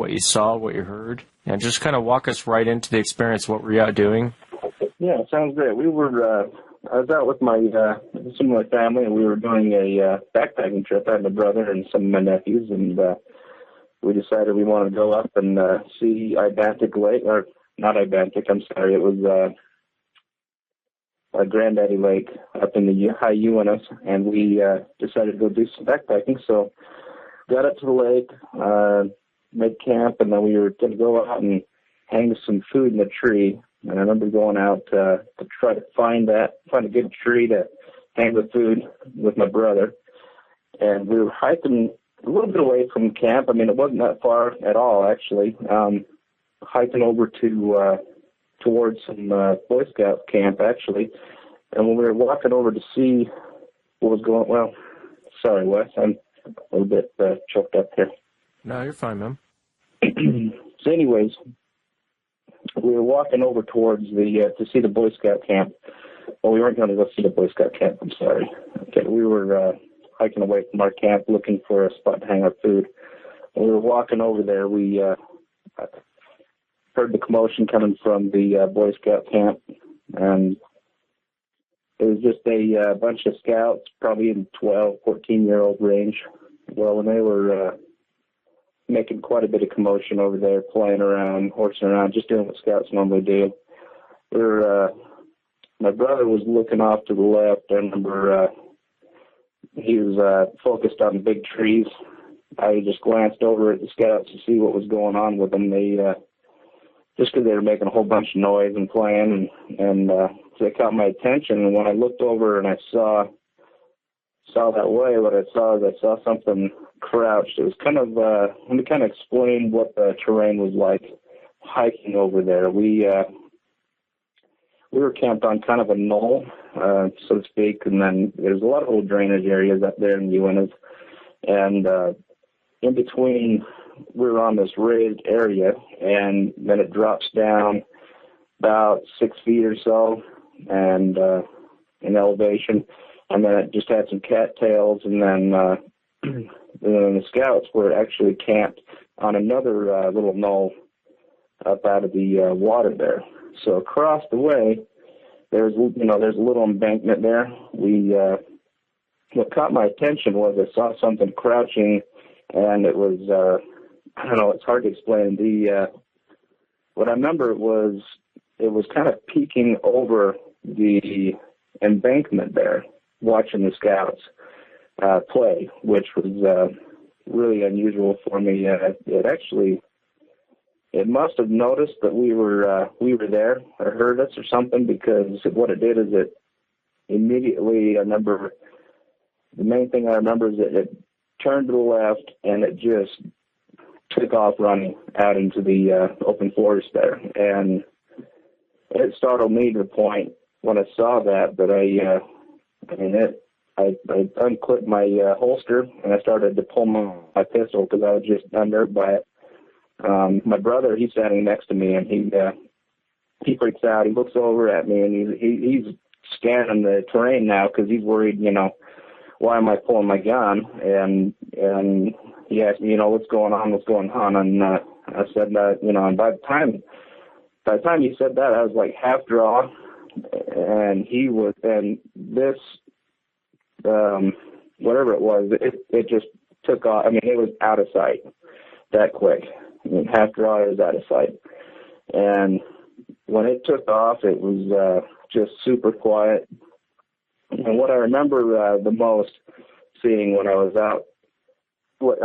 what you saw, what you heard, and just kind of walk us right into the experience. What were you out doing? Yeah, sounds great. We were, I was out with some of my family, and we were doing a backpacking trip. I had my brother and some of my nephews, and we decided we wanted to go up and see Ibantic Lake, or not Ibantic, I'm sorry, it was Granddaddy Lake up in the high Uintas, and we decided to go do some backpacking. So got up to the lake, made camp, and then we were going to go out and hang some food in the tree. And I remember going out to try to find a good tree to hang the food with my brother. And we were hiking a little bit away from camp. I mean, it wasn't that far at all, actually. Hiking over towards some Boy Scout camp, actually. And when we were walking over to see what was going on, well, sorry, Wes, I'm a little bit choked up here. No, you're fine, man. So anyways, we were walking over towards to see the Boy Scout camp. Well, we weren't going to go see the Boy Scout camp, I'm sorry. Okay, we were hiking away from our camp looking for a spot to hang our food. When we were walking over there, we heard the commotion coming from the Boy Scout camp, and it was just a bunch of scouts, probably in 12, 14-year-old range. Well, and they were making quite a bit of commotion over there, playing around, horsing around, just doing what scouts normally do. My brother was looking off to the left. I remember he was focused on the big trees. I just glanced over at the scouts to see what was going on with them. They just because they were making a whole bunch of noise and playing, and so it caught my attention. And when I looked over and I saw that way, what I saw is I saw something crouched. It was kind of, let me kind of explain what the terrain was like hiking over there. We were camped on kind of a knoll, so to speak, and then there's a lot of old drainage areas up there in the Uintas. And in between, we were on this raised area, and then it drops down about 6 feet or so, and in elevation, and then it just had some cattails, and then the scouts were actually camped on another little knoll up out of the water there. So across the way, there's a little embankment there. What caught my attention was I saw something crouching, and it was I don't know, it's hard to explain. What I remember it was kind of peeking over the embankment there, watching the scouts play, which was really unusual for me. It must have noticed that we were there or heard us or something, because what it did is it immediately, I remember, the main thing I remember is that it turned to the left and it just took off running out into the open forest there. And it startled me to the point when I saw that I unclipped my holster and I started to pull my pistol because I was just unnerved by it. My brother, he's standing next to me, and he freaks out. He looks over at me, and he's scanning the terrain now because he's worried, why am I pulling my gun? And he asked me, what's going on? And I said, and by the time he said that, I was like half draw, and this, whatever it was, it just took off. I mean, it was out of sight that quick. I mean, half draw is out of sight. And when it took off, it was just super quiet. And what I remember the most seeing when I was out, was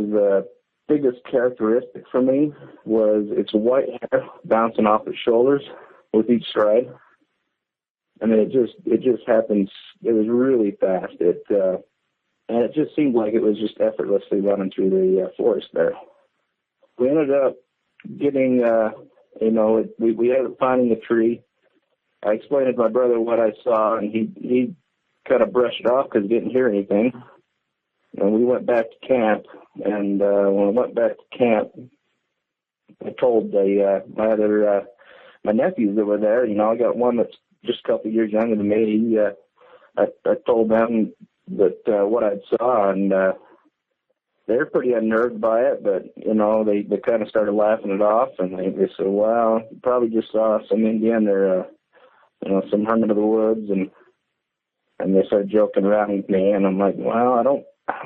the biggest characteristic for me was its white hair bouncing off its shoulders with each stride. I mean, it just happens. It was really fast. And it just seemed like it was just effortlessly running through the forest there. We ended up getting, we ended up finding a tree. I explained to my brother what I saw, and he kind of brushed it off because he didn't hear anything. And we went back to camp, and when I went back to camp, I told my nephews that were there, I got one that's just a couple of years younger than me. I told them that what I saw, and they're pretty unnerved by it, but, they kind of started laughing it off, and they said, well, you probably just saw some Indian or, some hermit of the woods, and they started joking around with me, and I'm like, well, I don't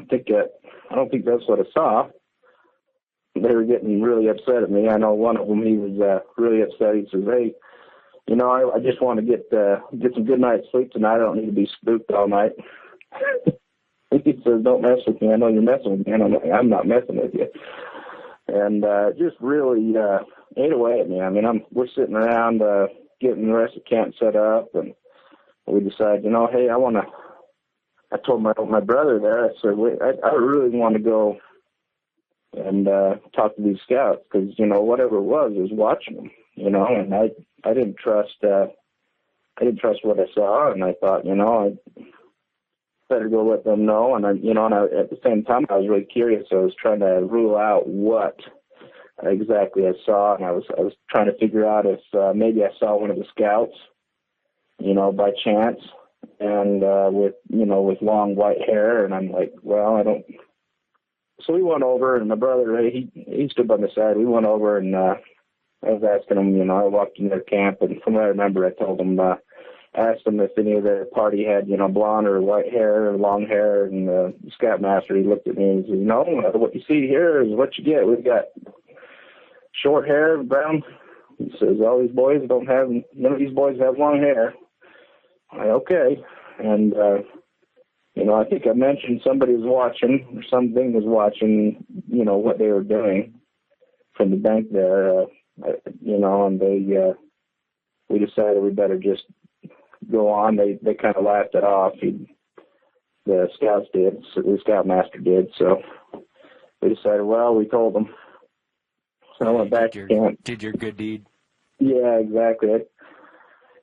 think that's what I saw. They were getting really upset at me. I know one of them, he was really upset. He says, hey, I just want to get some good night's sleep tonight. I don't need to be spooked all night. He says, don't mess with me. I know you're messing with me. And I'm like, I'm not messing with you. And just really ate away at me. I mean, we're sitting around getting the rest of the camp set up, and we decided, hey, I told my brother there, I said, wait, I really want to go and talk to these scouts, because, whatever it was watching them, and I didn't trust what I saw, and I thought, I better go let them know. And at the same time, I was really curious. I was trying to rule out what exactly I saw, and I was trying to figure out if maybe I saw one of the scouts, by chance, and with long white hair. And I'm like, well, I don't. So we went over, and my brother, he stood by my side. We went over, and I was asking him, I walked in their camp, and from what I remember, I told him, asked them if any of their party had, blonde or white hair or long hair, and the scoutmaster, he looked at me and he said, no, what you see here is what you get. We've got short hair, brown. He says, none of these boys have long hair. I'm like, okay. And, I think I mentioned somebody was watching, or something was watching, what they were doing from the bank there, and we decided we better just go on. They kind of laughed it off. The scouts did, so the scoutmaster did. So we decided, well, we told them. So I went back to camp. Did your good deed. Yeah, exactly.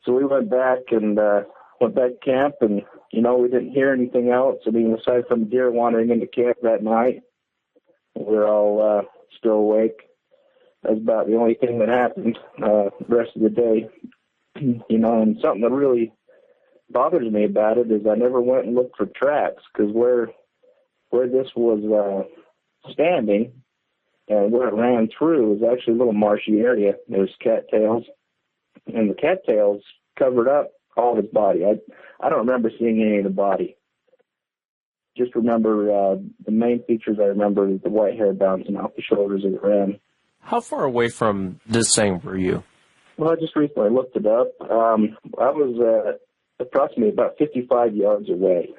So we went back to camp, and, we didn't hear anything else. I mean, aside from deer wandering into camp that night, we were all still awake. That's about the only thing that happened the rest of the day. And something that really bothers me about it is I never went and looked for tracks, because where this was standing and where it ran through was actually a little marshy area. There's cattails, and the cattails covered up all of his body. I don't remember seeing any of the body. Just remember the main features I remember is the white hair bouncing off the shoulders as it ran. How far away from this thing were you? Well, I just recently looked it up. I was approximately about 55 yards away.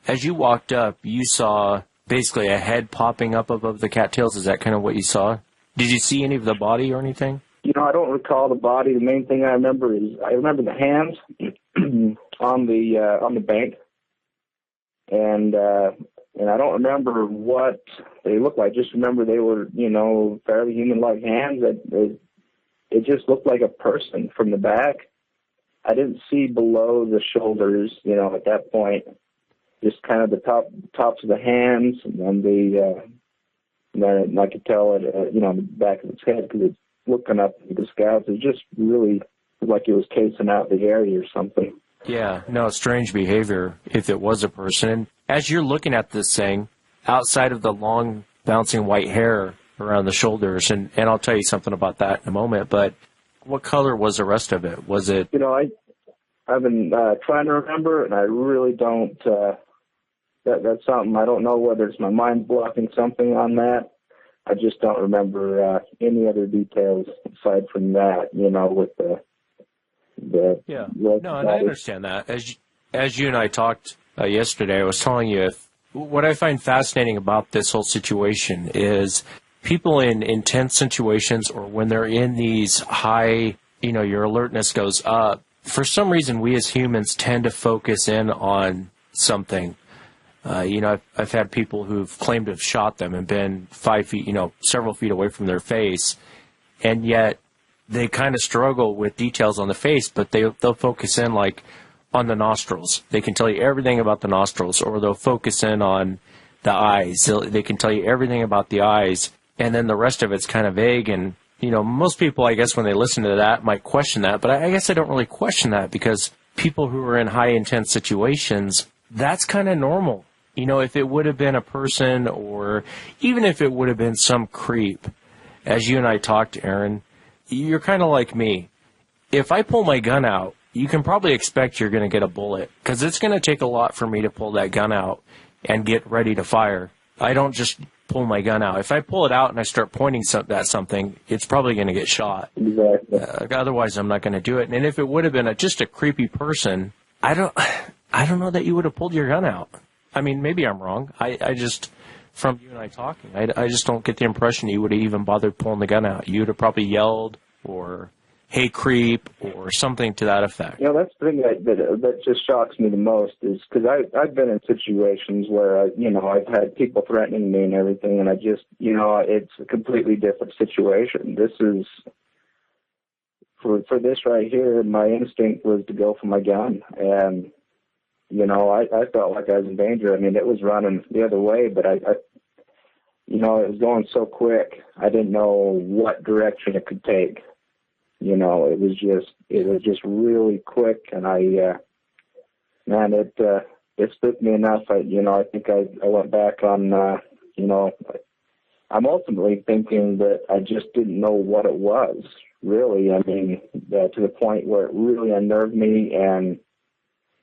As you walked up, you saw basically a head popping up above the cattails. Is that kind of what you saw? Did you see any of the body or anything? I don't recall the body. The main thing I remember is the hands on the bank, and I don't remember what they looked like. Just remember they were, fairly human-like hands. It just looked like a person from the back. I didn't see below the shoulders, at that point. Just kind of the tops of the hands, and then I could tell it, the back of its head, because it's looking up at the scouts. It just really looked like it was casing out the area or something. Yeah, no, strange behavior if it was a person. And as you're looking at this thing, outside of the long bouncing white hair around the shoulders, and I'll tell you something about that in a moment, but what color was the rest of it? Was it... I've been trying to remember, and I really don't... That's something, I don't know whether it's my mind blocking something on that. I just don't remember any other details aside from that, with the yeah. No, and I understand that. As you and I talked yesterday, I was telling you, what I find fascinating about this whole situation is people in intense situations, or when they're in these high, your alertness goes up. For some reason, we as humans tend to focus in on something. I've had people who've claimed to have shot them and been 5 feet, several feet away from their face, and yet they kind of struggle with details on the face, but they'll focus in like on the nostrils. They can tell you everything about the nostrils, or they'll focus in on the eyes. They can tell you everything about the eyes, and then the rest of it's kind of vague. And most people, I guess, when they listen to that, might question that, but I guess I don't really question that, because people who are in high intense situations, that's kind of normal. if it would have been a person or even if it would have been some creep, as you and I talked, Aaron, you're kind of like me. If I pull my gun out, you can probably expect you're going to get a bullet because it's going to take a lot for me to pull that gun out and get ready to fire. I don't just pull my gun out. If I pull it out and I start pointing at something, it's probably going to get shot. Exactly. Otherwise, I'm not going to do it. And if it would have been just a creepy person, I don't know that you would have pulled your gun out. I mean, maybe I'm wrong. I just, from you and I talking, I just don't get the impression you would have even bothered pulling the gun out. You would have probably yelled or, hey, creep, or something to that effect. That's the thing that just shocks me the most is because I've been in situations where, I've had people threatening me and everything, and I just, it's a completely different situation. This is, for this right here, my instinct was to go for my gun, and I felt like I was in danger. I mean, it was running the other way, but it was going so quick. I didn't know what direction it could take. It was just really quick, and it spooked me enough. I think I went back on, I'm ultimately thinking that I just didn't know what it was, really. I mean, to the point where it really unnerved me, and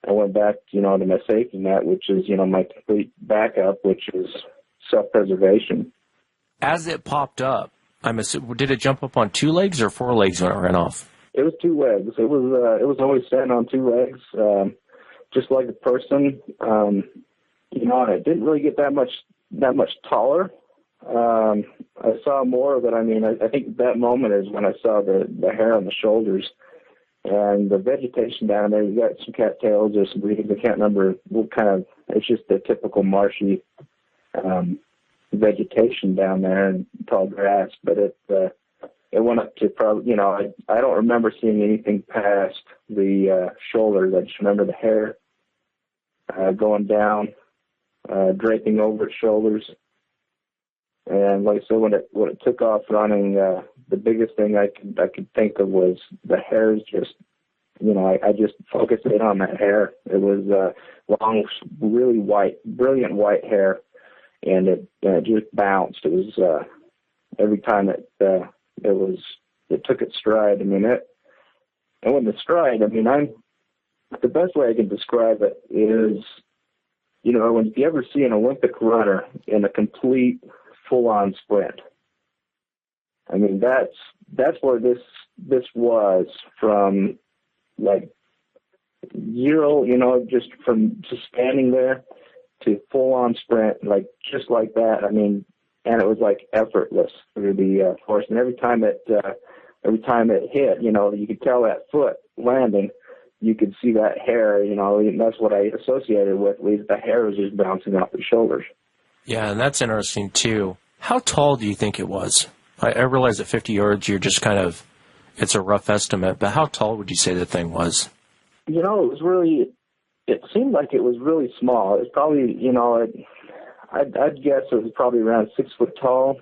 I went back, to my safety net, which is, my complete backup, which is self-preservation. As it popped up, did it jump up on 2 legs or 4 legs when it ran off? It was 2 legs. It was always standing on 2 legs, just like a person. And it didn't really get that much taller. I saw more of it. I mean, I think that moment is when I saw the hair on the shoulders. And the vegetation down there, you got some cattails or some reeds. I can't remember what kind of, it's just the typical marshy vegetation down there and tall grass. But it went up to probably, I don't remember seeing anything past the shoulders. I just remember the hair going down, draping over its shoulders. And like I said, when it took off running, the biggest thing I could think of was the hairs just, I just focused in on that hair. It was long, really brilliant white hair, and it just bounced. It was every time it took its stride. I mean, and when the stride, I mean, the best way I can describe it is, when you ever see an Olympic runner in a complete full-on sprint. I mean, that's where this was from, like, zero, just from just standing there to full-on sprint, like, just like that. I mean, and it was, like, effortless through the force. And every time it hit, you could tell that foot landing. You could see that hair, and that's what I associated with. At least the hair was just bouncing off the shoulders. Yeah, and that's interesting, too. How tall do you think it was? I realize at 50 yards, you're just it's a rough estimate, but how tall would you say the thing was? It seemed like it was really small. It was probably, I'd guess it was probably around 6 foot tall,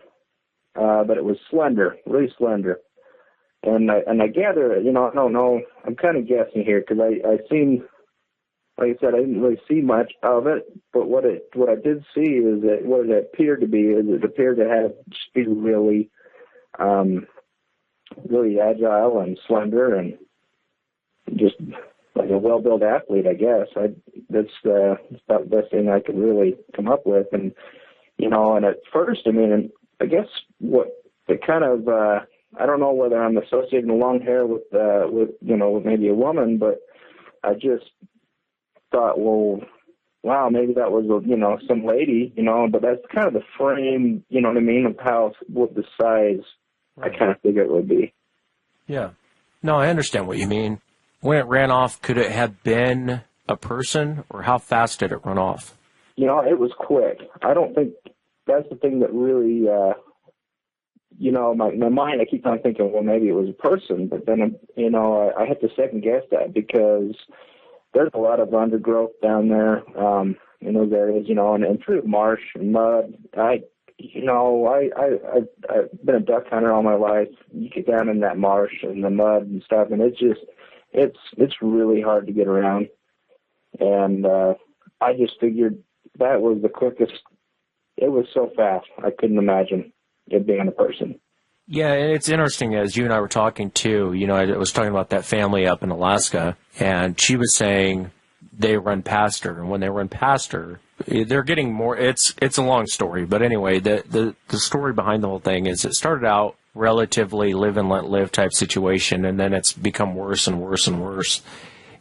but it was slender, really slender. And I gather, I don't know, I'm kind of guessing here because I seen, like I said, I didn't really see much of it, but what I did see is that what it appeared to be is it appeared to have just be really, really agile and slender and just like a well-built athlete, I guess. That's about the best thing I could really come up with. And, and at first, I mean, I guess what it kind of, I don't know whether I'm associating the long hair with maybe a woman, but I just thought, well, wow, maybe that was, some lady, but that's kind of the frame, you know what I mean, of what the size right. I kind of figured it would be. Yeah. No, I understand what you mean. When it ran off, could it have been a person, or how fast did it run off? It was quick. I don't think that's the thing that really, my mind, I keep on thinking, well, maybe it was a person, but then, I have to second guess that because there's a lot of undergrowth down there in those areas, and through marsh and mud. I've been a duck hunter all my life. You get down in that marsh and the mud and stuff, and it's really hard to get around. And I just figured, that was the quickest. It was so fast. I couldn't imagine it being a person. Yeah, and it's interesting, as you and I were talking too, I was talking about that family up in Alaska, and she was saying they run past her, and when they run past her, they're getting more, it's a long story, but anyway, the story behind the whole thing is it started out relatively live and let live type situation, and then it's become worse and worse and worse.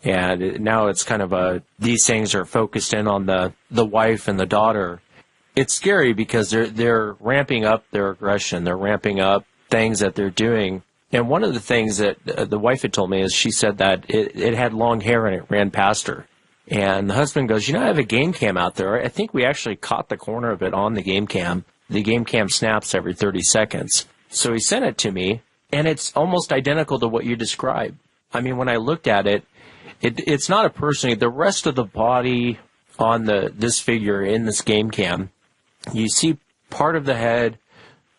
And now it's kind of these things are focused in on the wife and the daughter. It's scary because they're ramping up their aggression. They're ramping up things that they're doing. And one of the things that the wife had told me is she said that it had long hair and it ran past her. And the husband goes, I have a game cam out there. I think we actually caught the corner of it on the game cam. The game cam snaps every 30 seconds. So he sent it to me, and it's almost identical to what you described. I mean, when I looked at it, it's not a person. The rest of the body on this figure in this game cam, you see part of the head,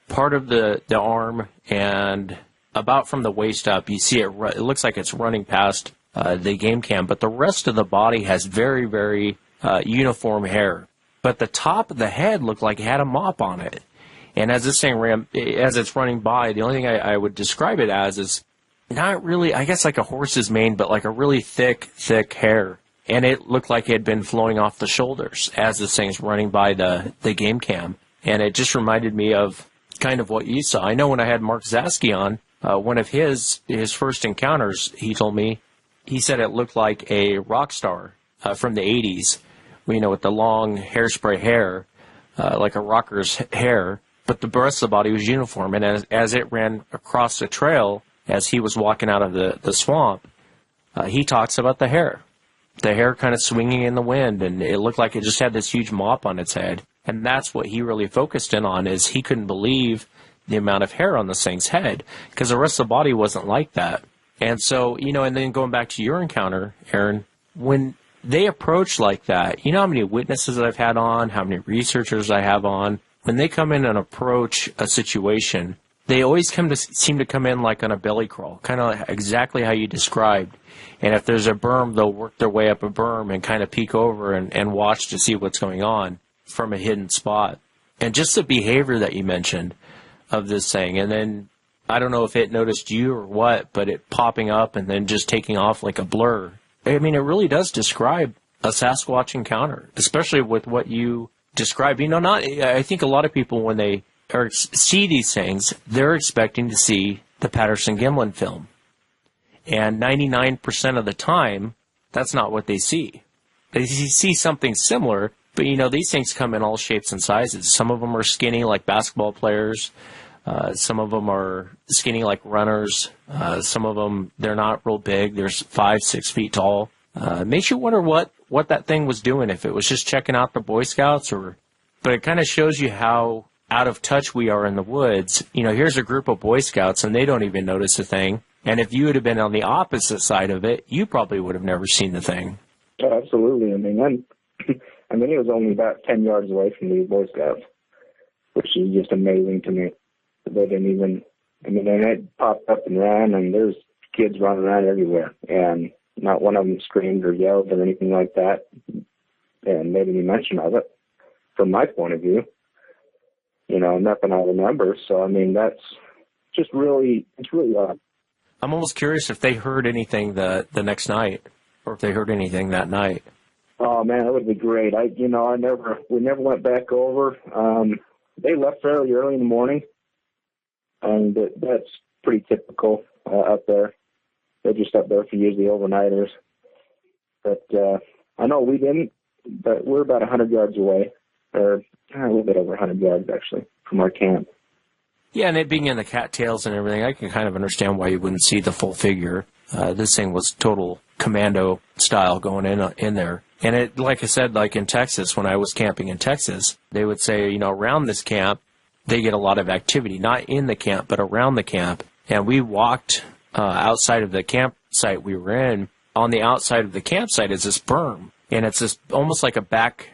part of the arm, and about from the waist up, you see it looks like it's running past the game cam, but the rest of the body has very, very uniform hair. But the top of the head looked like it had a mop on it. And as this thing as it's running by, the only thing I would describe it as is not really, I guess like a horse's mane, but like a really thick hair. And it looked like it had been flowing off the shoulders as this thing's running by the game cam. And it just reminded me of kind of what you saw. I know when I had Mark Zasky on, one of his first encounters, he told me, he said it looked like a rock star from the 80s, with the long hairspray hair, like a rocker's hair, but the rest of the body was uniform. And as it ran across the trail, as he was walking out of the swamp, he talks about the hair kind of swinging in the wind, and it looked like it just had this huge mop on its head. And that's what he really focused in on, is he couldn't believe the amount of hair on this thing's head, because the rest of the body wasn't like that. And so, and then going back to your encounter, Aaron, when they approach like that, how many witnesses I've had on, how many researchers I have on, when they come in and approach a situation, they always seem to come in like on a belly crawl, kind of exactly how you described. And if there's a berm, they'll work their way up a berm and kind of peek over and watch to see what's going on from a hidden spot. And just the behavior that you mentioned of this thing, and then I don't know if it noticed you or what, but it popping up and then just taking off like a blur. I mean, it really does describe a Sasquatch encounter, especially with what you described. I think a lot of people, when they see these things, they're expecting to see the Patterson-Gimlin film. And 99% of the time, that's not what they see. They see something similar, but, these things come in all shapes and sizes. Some of them are skinny like basketball players. Some of them are skinny like runners. Some of them, they're not real big. They're 5-6 feet tall. Makes you wonder what that thing was doing, if it was just checking out the Boy Scouts, but it kind of shows you how out of touch we are in the woods. Here's a group of Boy Scouts and they don't even notice a thing. And if you would have been on the opposite side of it, you probably would have never seen the thing. Oh, absolutely. I mean, it was only about 10 yards away from the Boy Scouts, which is just amazing to me. They didn't even, and it popped up and ran, and there's kids running around everywhere, and not one of them screamed or yelled or anything like that, and made any mention of it, from my point of view. Nothing I remember. So, that's just it's really odd. I'm almost curious if they heard anything the next night, or if they heard anything that night. Oh man, that would be great. We never went back over. They left fairly early in the morning, and that's pretty typical up there. They're just up there for usually overnighters. But I know we didn't, but we're about 100 yards away, or a little bit over 100 yards actually from our camp. Yeah, and it being in the cattails and everything, I can kind of understand why you wouldn't see the full figure. This thing was total commando style going in there. And it, like I said, like in Texas, when I was camping in Texas, they would say, around this camp, they get a lot of activity, not in the camp, but around the camp. And we walked outside of the campsite we were in. On the outside of the campsite is this berm, and it's this almost like a back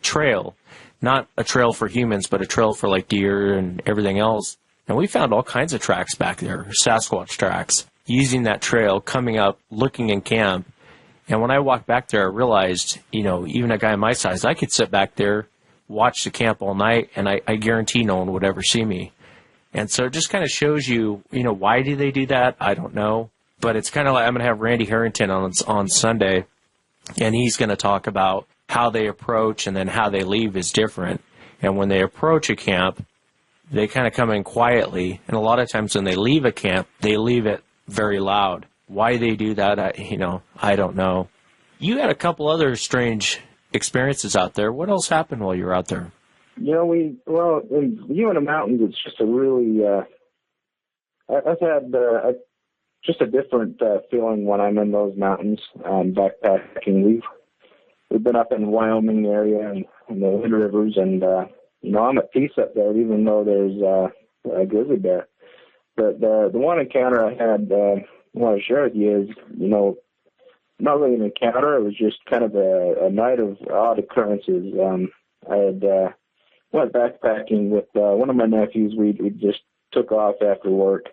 trail, not a trail for humans, but a trail for like deer and everything else. And we found all kinds of tracks back there, Sasquatch tracks, using that trail, coming up, looking in camp. And when I walked back there, I realized, even a guy my size, I could sit back there, watch the camp all night, and I guarantee no one would ever see me. And so it just kind of shows you, why do they do that? I don't know. But it's kind of like I'm going to have Randy Harrington on Sunday, and he's going to talk about how they approach and then how they leave is different. And when they approach a camp, they kind of come in quietly. And a lot of times when they leave a camp, they leave it very loud. Why they do that, I don't know. You had a couple other strange experiences out there. What else happened while you were out there? In the mountains, it's just a really, I've had just a different feeling when I'm in those mountains, backpacking. We've been up in the Wyoming area and the Wind Rivers, and, I'm at peace up there, even though there's a grizzly bear. But the one encounter I had, I want to share with you is, not really an encounter. It was just kind of a night of odd occurrences. I had went backpacking with one of my nephews. We just took off after work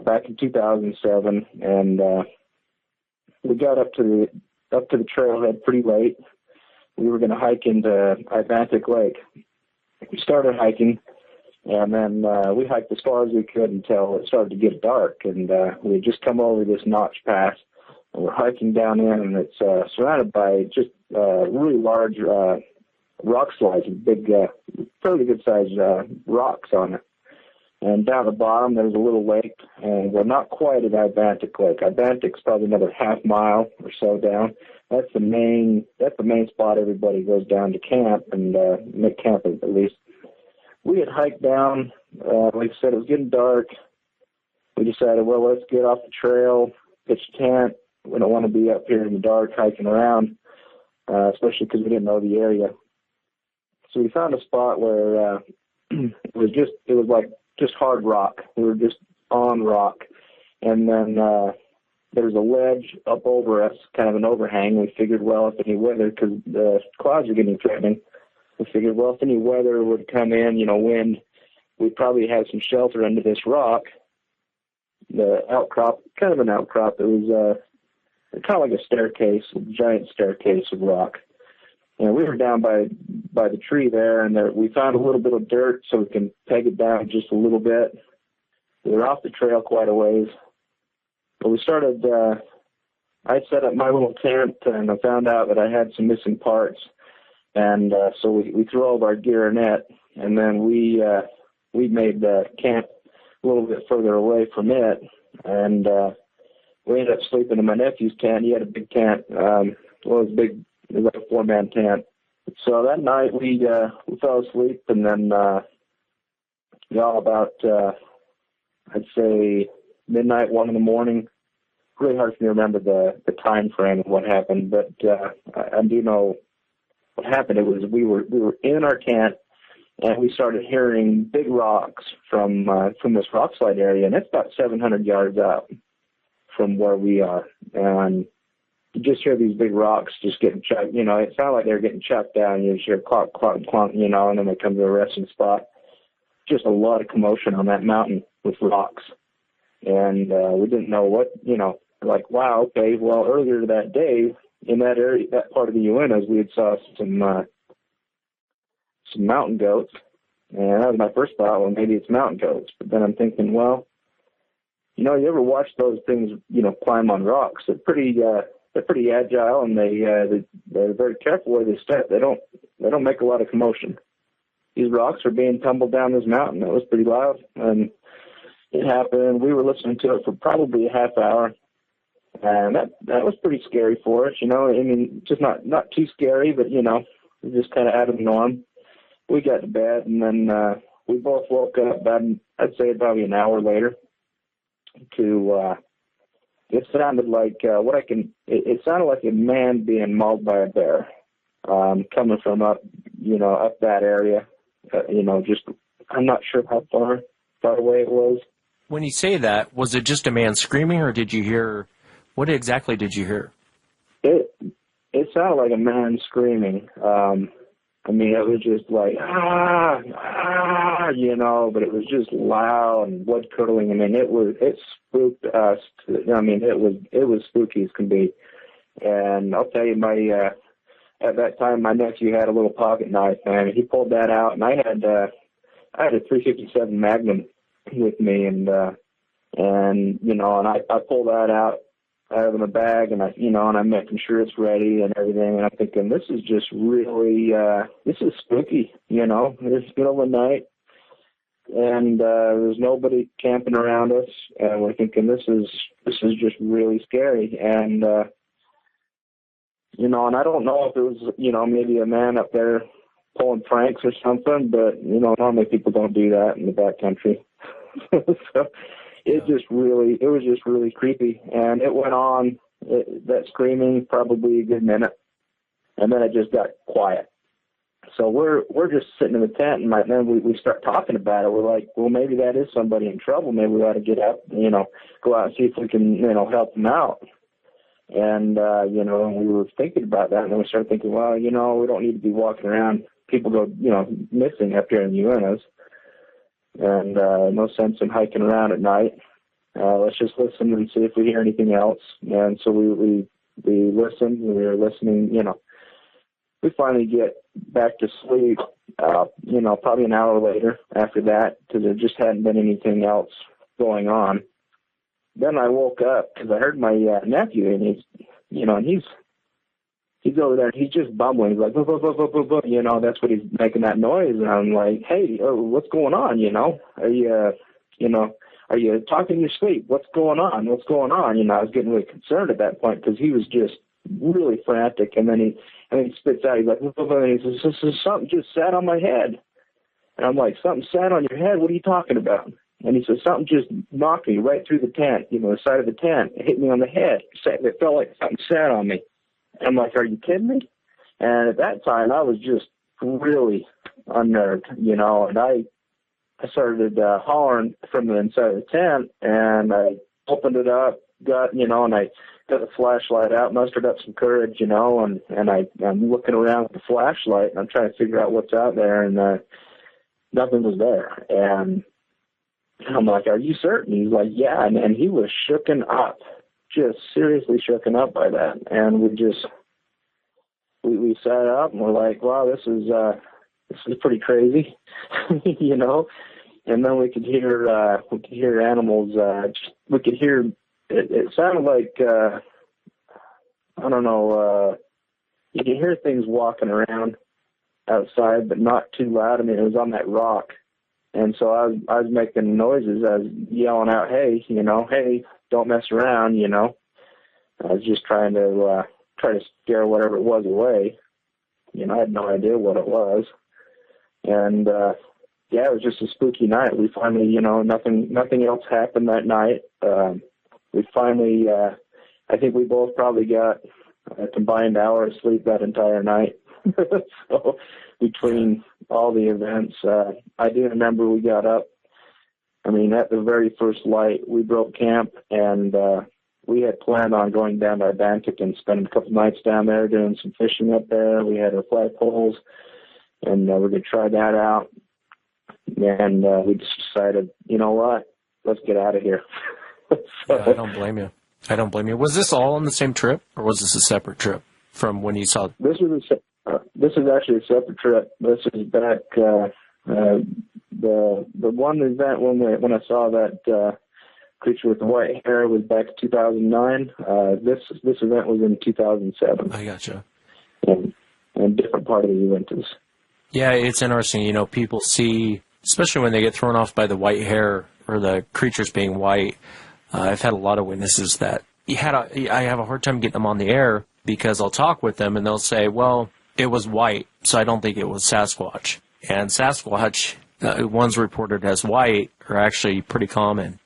back in 2007, and we got up to the trailhead pretty late. We were going to hike into Atlantic Lake. We started hiking, and then we hiked as far as we could until it started to get dark, and we had just come over this notch pass, and we're hiking down in, and it's surrounded by just really large rock slides, big, fairly good-sized rocks on it. And down the bottom, there's a little lake, and we're not quite at Atlantic Lake. Atlantic's probably another half mile or so down. That's the main spot everybody goes down to camp and make camp at least. We had hiked down. Like I said, it was getting dark. We decided, well, let's get off the trail, pitch a tent. We don't want to be up here in the dark hiking around, especially because we didn't know the area. So we found a spot where it was like just hard rock. We were just on rock. And then there was a ledge up over us, kind of an overhang. We figured, well, if any weather, because the clouds are getting threatening, we figured, well, if any weather would come in, wind, we'd probably have some shelter under this rock. The outcrop, kind of an outcrop, it was kind of like a staircase, a giant staircase of rock. And we were down by the tree there, and we found a little bit of dirt so we can peg it down just a little bit. We were off the trail quite a ways. But we started, I set up my little tent, and I found out that I had some missing parts. And so we threw all of our gear in it, and then we made the camp a little bit further away from it. And we ended up sleeping in my nephew's tent. He had a big tent. It was big. It was like a 4-man tent. So that night we fell asleep, and then about I'd say midnight, 1 a.m. Really hard for me to remember the time frame of what happened, but I do know what happened. It was we were in our tent, and we started hearing big rocks from this rock slide area, and it's about 700 yards out from where we are, and you just hear these big rocks just getting chucked. It sounded like they were getting chucked down. You just hear clunk, clunk, clunk, and then they come to a resting spot. Just a lot of commotion on that mountain with rocks. And we didn't know what, like, wow, okay, well, earlier that day, in that area, that part of the Uintas, we had saw some mountain goats. And that was my first thought, well, maybe it's mountain goats. But then I'm thinking, well, you ever watch those things, climb on rocks? They're pretty agile, and they're very careful where they step. They don't make a lot of commotion. These rocks are being tumbled down this mountain. That was pretty loud, and it happened. We were listening to it for probably a half hour, and that was pretty scary for us. I mean, just not too scary, but just kind of out of the norm. We got to bed, and then we both woke up. I'd say probably an hour later. It sounded like it sounded like a man being mauled by a bear, coming from up that area. Just I'm not sure how far away it was. When you say that, was it just a man screaming, or did you hear? What exactly did you hear? It sounded like a man screaming. I mean, it was just like but it was just loud and blood curdling. I mean, it spooked us. I mean, it was spooky as can be. And I'll tell you, at that time, my nephew had a little pocket knife, and he pulled that out, and I had a 357 Magnum with me, and I pulled that out of my bag, and I'm making sure it's ready and everything, and I'm thinking, this is just really, this is spooky, it's middle of the night, and there's nobody camping around us, and we're thinking, this is just really scary, and and I don't know if it was, maybe a man up there pulling pranks or something, but, normally people don't do that in the backcountry. So it was just really creepy. And it went on, that screaming, probably a good minute. And then it just got quiet. So we're just sitting in the tent, and then we start talking about it. We're like, well, maybe that is somebody in trouble. Maybe we ought to get up, go out and see if we can, help them out. And, we were thinking about that, and then we started thinking, well, we don't need to be walking around. People go, missing up here in the Uintas. And no sense in hiking around at night. Let's just listen and see if we hear anything else. And so we listened, and we were listening, We finally get back to sleep, probably an hour later after that, because there just hadn't been anything else going on. Then I woke up because I heard my nephew, and he's over there. He's just bumbling. He's like, blah, blah, blah, blah, blah, blah. That's what he's making that noise. And I'm like, hey, what's going on? Are you talking in your sleep? What's going on? What's going on? I was getting really concerned at that point because he was just really frantic. And then he spits out. He's like, blah, blah, blah. And he says, something just sat on my head. And I'm like, something sat on your head? What are you talking about? And he says, something just knocked me right through the tent, the side of the tent. It hit me on the head. It felt like something sat on me. And I'm like, are you kidding me? And at that time, I was just really unnerved, and I started hollering from the inside of the tent, and I opened it up, and I got the flashlight out, mustered up some courage, and I'm looking around with the flashlight, and I'm trying to figure out what's out there, and nothing was there. And I'm like, are you certain? He's like, yeah. And he was shooken up, just seriously shooken up by that. And we sat up, and we're like, wow, this is pretty crazy, And then we could hear animals. We could hear. It sounded like I don't know. You could hear things walking around outside, but not too loud. I mean, it was on that rock. And so I was making noises. I was yelling out, hey, hey, don't mess around, I was just trying to scare whatever it was away. I had no idea what it was. And, it was just a spooky night. We finally, nothing else happened that night. We finally, I think we both probably got a combined hour of sleep that entire night. So between all the events, I do remember we got up. I mean, at the very first light, we broke camp, and we had planned on going down to Atlantic and spending a couple nights down there doing some fishing up there. We had our flagpoles, and we're going to try that out. And we just decided, you know what, let's get out of here. Yeah, I don't blame you. Was this all on the same trip, or was this a separate trip from when you saw? This is actually a separate trip. This is back the one event when I saw that creature with the white hair was back in 2009. This event was in 2007. I gotcha. And a different part of the Uintas. Yeah, it's interesting. People see, especially when they get thrown off by the white hair or the creatures being white. I've had a lot of witnesses that I have a hard time getting them on the air because I'll talk with them and they'll say, well, it was white, so I don't think it was Sasquatch. And Sasquatch, ones reported as white, are actually pretty common.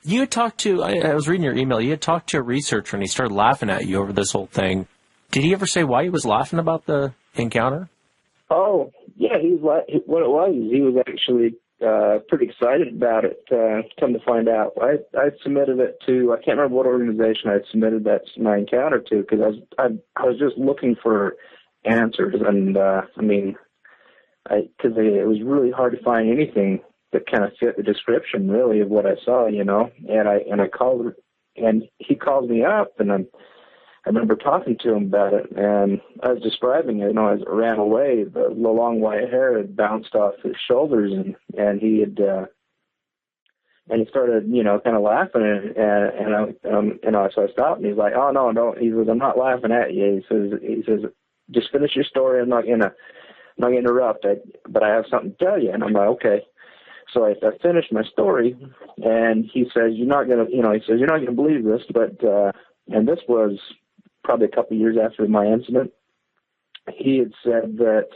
You had talked to, I was reading your email, you had talked to a researcher and he started laughing at you over this whole thing. Did he ever say why he was laughing about the encounter? Oh, yeah, what it was, he was actually pretty excited about it, come to find out. I submitted it to, I can't remember what organization I submitted my encounter to, because I was just looking for answers, and because it was really hard to find anything that kind of fit the description, really, of what I saw, and I called, and he calls me up, and I remember talking to him about it, and I was describing it. As it ran away, the long white hair had bounced off his shoulders, and he had, and he started, kind of laughing, so I stopped, and he's like, "Oh no, don't." He says, "I'm not laughing at you." He says, "Just finish your story. I'm not gonna interrupt, but I have something to tell you." And I'm like, "Okay." So I finished my story, and he says, "You're not gonna, you're not gonna believe this, but," and this was probably a couple of years after my incident. He had said that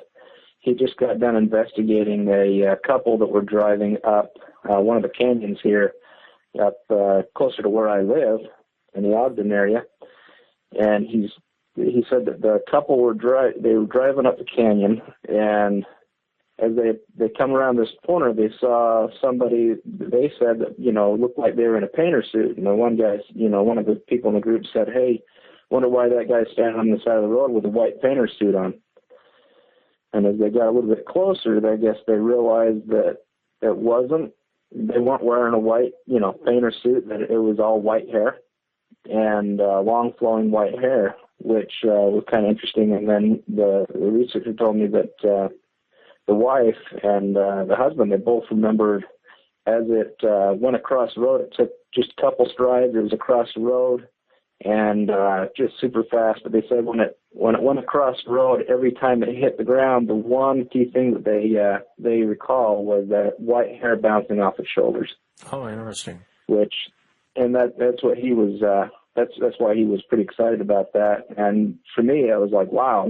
he just got done investigating a couple that were driving up one of the canyons here, up closer to where I live in the Ogden area, and he said that the couple were driving up the canyon, and as they come around this corner, they saw somebody. They said that looked like they were in a painter suit, and the one guy, one of the people in the group said, "Hey, wonder why that guy's standing on the side of the road with a white painter suit on." And as they got a little bit closer, I guess they realized that they weren't wearing a white, painter suit, that it was all white hair and long flowing white hair, which was kind of interesting. And then the researcher told me that the wife and the husband, they both remembered as it went across the road, it took just a couple strides, it was across the road, and just super fast. But they said when it went across the road, every time it hit the ground, the one key thing that they recall was that white hair bouncing off his shoulders. Oh, interesting. That's what he was. That's why he was pretty excited about that. And for me, I was like, wow,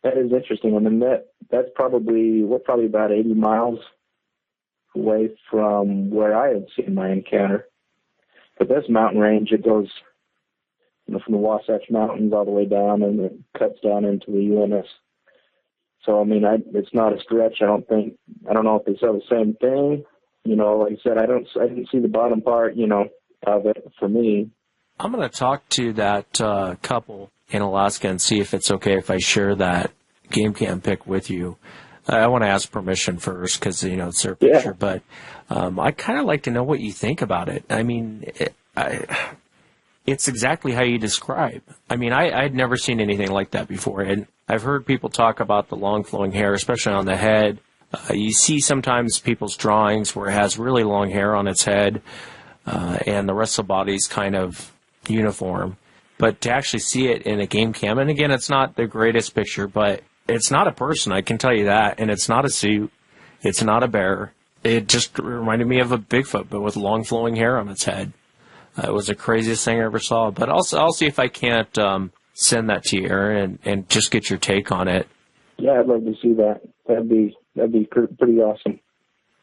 that is interesting. I mean, we're probably about 80 miles away from where I had seen my encounter. But this mountain range, it goes from the Wasatch Mountains all the way down, and it cuts down into the UNS. So, I mean, it's not a stretch. I don't know if they saw the same thing. Like I said, I didn't see the bottom part, of it for me. I'm going to talk to that couple in Alaska and see if it's okay if I share that game cam pic with you. I want to ask permission first because, it's their picture, but I kind of like to know what you think about it. I mean, it's exactly how you describe. I mean, I'd never seen anything like that before, and I've heard people talk about the long flowing hair, especially on the head. You see sometimes people's drawings where it has really long hair on its head, and the rest of the body's kind of uniform. But to actually see it in a game cam, and again, it's not the greatest picture, but it's not a person, I can tell you that, and it's not a suit, it's not a bear. It just reminded me of a Bigfoot, but with long flowing hair on its head. It was the craziest thing I ever saw. But I'll see if I can't send that to you, Aaron, and just get your take on it. Yeah, I'd love to see that. That'd be pretty awesome.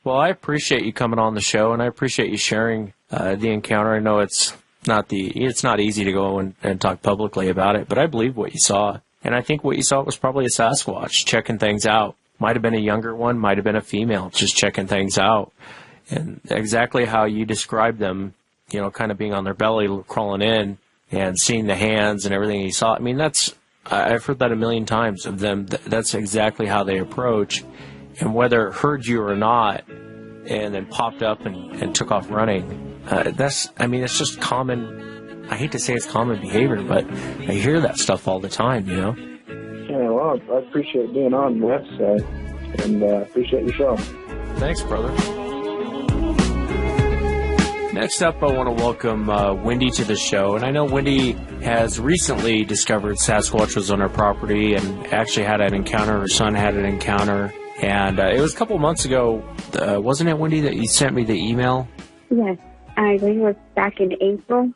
Well, I appreciate you coming on the show, and I appreciate you sharing the encounter. I know it's not easy to go and talk publicly about it, but I believe what you saw. And I think what you saw was probably a Sasquatch checking things out. Might have been a younger one, might have been a female, just checking things out. And exactly how you described them, kind of being on their belly, crawling in, and seeing the hands and everything you saw. I mean, I've heard that a million times of them. That's exactly how they approach. And whether it heard you or not, and then popped up and took off running, it's just common. I hate to say it's common behavior, but I hear that stuff all the time, Yeah, well, I appreciate being on, Wes, and appreciate your show. Thanks, brother. Next up, I want to welcome Wendy to the show. And I know Wendy has recently discovered Sasquatch was on her property and actually had an encounter. Her son had an encounter. And it was a couple months ago, wasn't it, Wendy, that you sent me the email? Yes, I think it was back in April.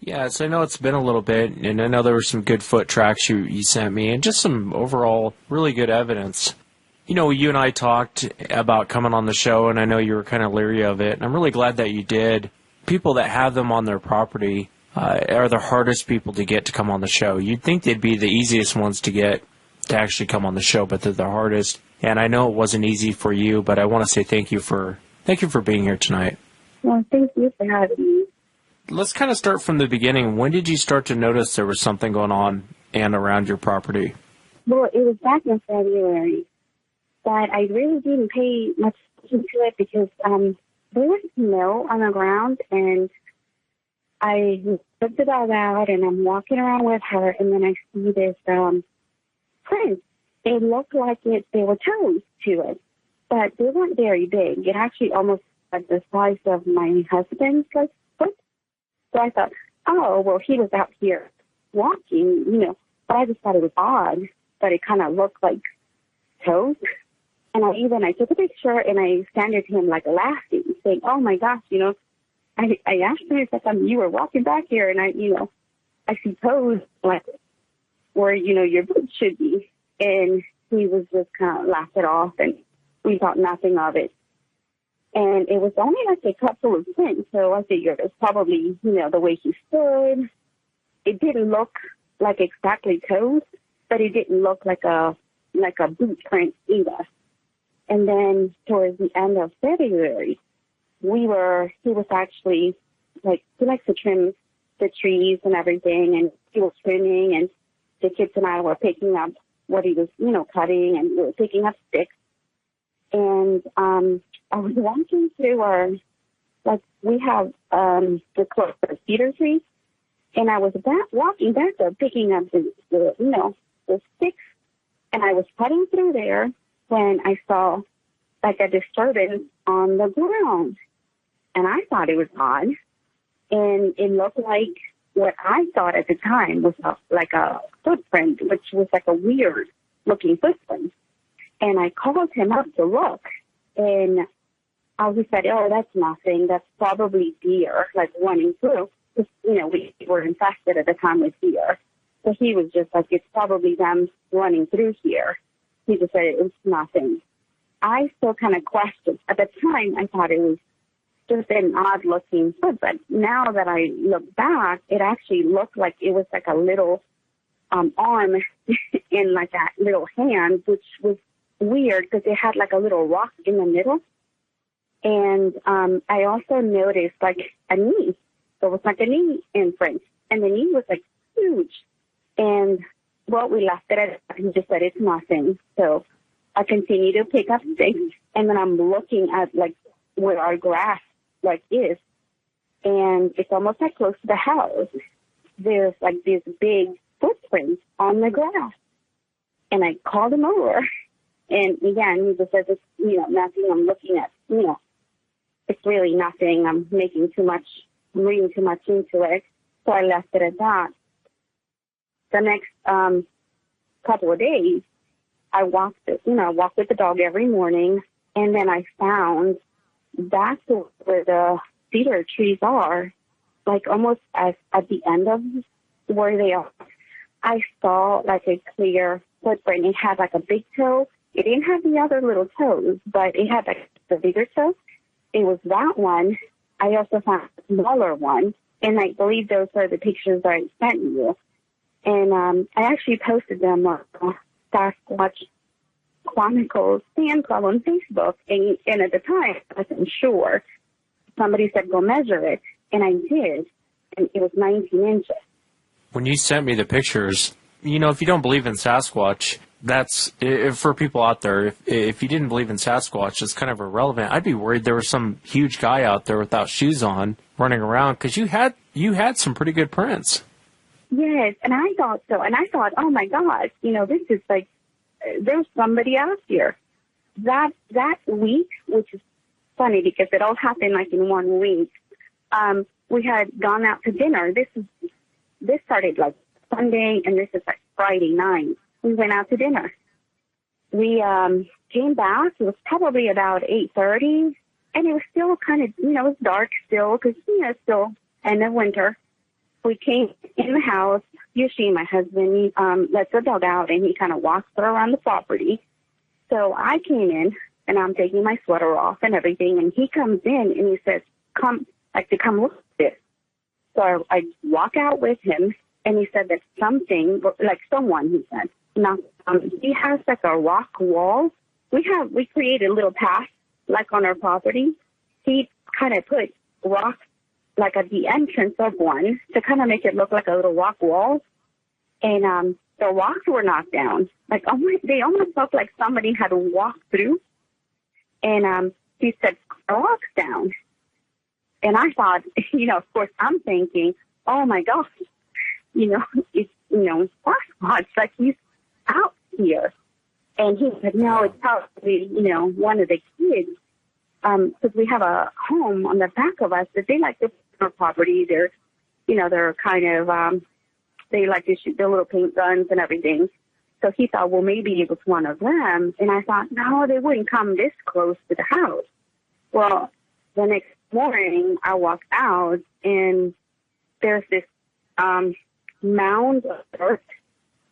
Yes, I know it's been a little bit, and I know there were some good foot tracks you sent me, and just some overall really good evidence. You and I talked about coming on the show, and I know you were kind of leery of it, and I'm really glad that you did. People that have them on their property are the hardest people to get to come on the show. You'd think they'd be the easiest ones to get to actually come on the show, but they're the hardest. And I know it wasn't easy for you, but I want to say thank you for being here tonight. Well, thank you for having me. Let's kind of start from the beginning. When did you start to notice there was something going on and around your property? Well, it was back in February, but I really didn't pay much attention to it because there was snow on the ground, and I took the dog out, and I'm walking around with her, and then I see this print. It looked like there were toes to it, but they weren't very big. It actually almost like the size of my husband's foot. So I thought, oh, well, he was out here walking, but I just thought it was odd, but it kind of looked like toes. And I took a picture, and I sent it to him, like, laughing, saying, oh, my gosh, I asked him, I said, you were walking back here, and I see toes, like, where, your boots should be. And he was just kind of laughed it off, and we thought nothing of it. And it was only like a couple of prints, so I figured it's probably, the way he stood. It didn't look like exactly toes, but it didn't look like a boot print either. And then towards the end of February, he was actually, like, he likes to trim the trees and everything, and he was trimming, and the kids and I were picking up what he was, cutting, and we were picking up sticks. And I was walking through we have the cedar trees, and I was walking back there picking up the sticks, and I was cutting through there when I saw, like, a disturbance on the ground. And I thought it was odd, and it looked like what I thought at the time was like a footprint, which was like a weird-looking footprint. And I called him up to look, and he said, oh, that's nothing. That's probably deer, like, running through. Because, we were infested at the time with deer. So he was just like, it's probably them running through here. He just said it was nothing. I still kind of questioned. At the time, I thought it was just an odd-looking foot, but now that I look back, it actually looked like it was like a little arm and like that little hand, which was weird because it had like a little rock in the middle. And I also noticed like a knee. There was like a knee imprint, and the knee was like huge. And well, we left it at, he just said it's nothing. So I continue to pick up things, and then I'm looking at like where our grass like is, and it's almost like close to the house. There's like this big footprint on the grass, and I called him over, and again he just says it's nothing. I'm looking at it's really nothing. I'm reading too much into it, so I left it at that. The next couple of days, I walked with the dog every morning, and then I found that's where the cedar trees are, like almost at the end of where they are. I saw like a clear footprint. It had like a big toe. It didn't have the other little toes, but it had like the bigger toe. It was that one. I also found a smaller one, and I believe those are the pictures that I sent you. And I actually posted them on Sasquatch Chronicles fan club on Facebook, and at the time, I wasn't sure. Somebody said, go measure it, and I did, and it was 19 inches. When you sent me the pictures, if you don't believe in Sasquatch, that's, for people out there, if you didn't believe in Sasquatch, it's kind of irrelevant. I'd be worried there was some huge guy out there without shoes on running around, because you had some pretty good prints. Yes, and I thought so, and I thought, oh my gosh, this is like, there's somebody out here. That week, which is funny because it all happened like in 1 week, we had gone out to dinner. This started like Sunday, and this is like Friday night. We went out to dinner. We came back. It was probably about 8:30, and it was still kind of, it was dark still because, it's still end of winter. We came in the house. Usually my husband lets the dog out, and he kind of walks her around the property. So I came in, and I'm taking my sweater off and everything, and he comes in, and he says, come look at this. So I walk out with him, and he said that someone, he said. Now, he has like a rock wall. We created a little path, like on our property. He kind of put rocks like at the entrance of one to kind of make it look like a little rock wall. And the rocks were knocked down. Like they almost looked like somebody had walked through. And he said, rocks down. And I thought, of course, I'm thinking, oh my gosh, it's, Sasquatch, like he's out here. And he said, no, it's probably, one of the kids. Because we have a home on the back of us that they like to put on property. They're kind of, they like to shoot their little paint guns and everything. So he thought, well, maybe it was one of them. And I thought, no, they wouldn't come this close to the house. Well, the next morning I walk out and there's this mound of dirt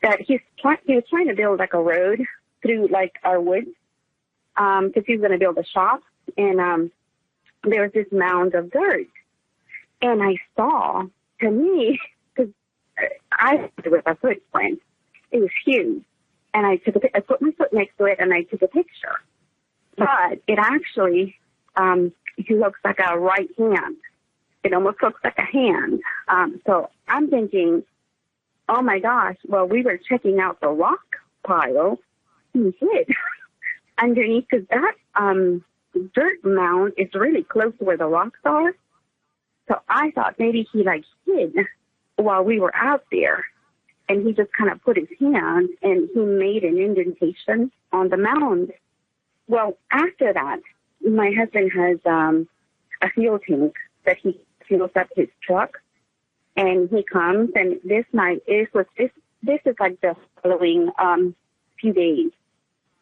that he was trying to build like a road through like our woods because he was going to build a shop. And there was this mound of dirt. And I saw, to me, because I did it with a footprint, it was huge. And I put my foot next to it and I took a picture. But it actually, it looks like a right hand. It almost looks like a hand. So I'm thinking, oh my gosh, well, we were checking out the rock pile. He hid underneath, because that dirt mound is really close to where the rocks are. So I thought maybe he like hid while we were out there. And he just kind of put his hand and he made an indentation on the mound. Well, after that, my husband has a fuel tank that he fuels up his truck. And he comes, and this night, this is like the following few days.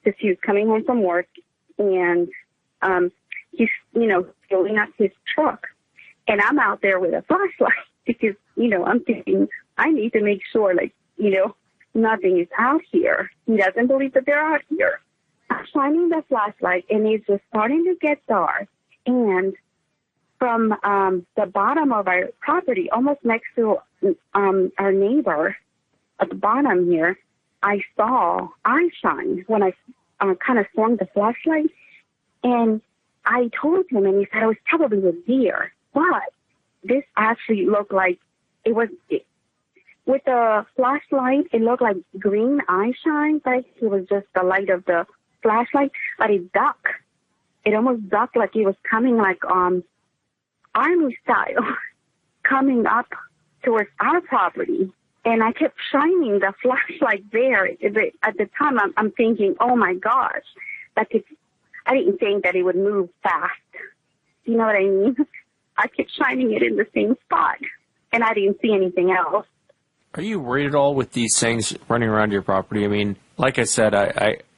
Because he was coming home from work, and he's, filling up his truck. And I'm out there with a flashlight because, I'm thinking I need to make sure, nothing is out here. He doesn't believe that they're out here. I'm shining the flashlight, and it's just starting to get dark. And from the bottom of our property, almost next to our neighbor at the bottom here, I saw eye shine when I kind of swung the flashlight. And I told him, and he said it was probably a deer. But this actually looked like with the flashlight, it looked like green eye shine, but it was just the light of the flashlight. But it ducked. It almost ducked like it was coming like army style, coming up towards our property. And I kept shining the flashlight there. At the time, I'm thinking, oh my gosh, I didn't think that it would move fast. You know what I mean? I kept shining it in the same spot, and I didn't see anything else. Are you worried at all with these things running around your property? I mean, like I said,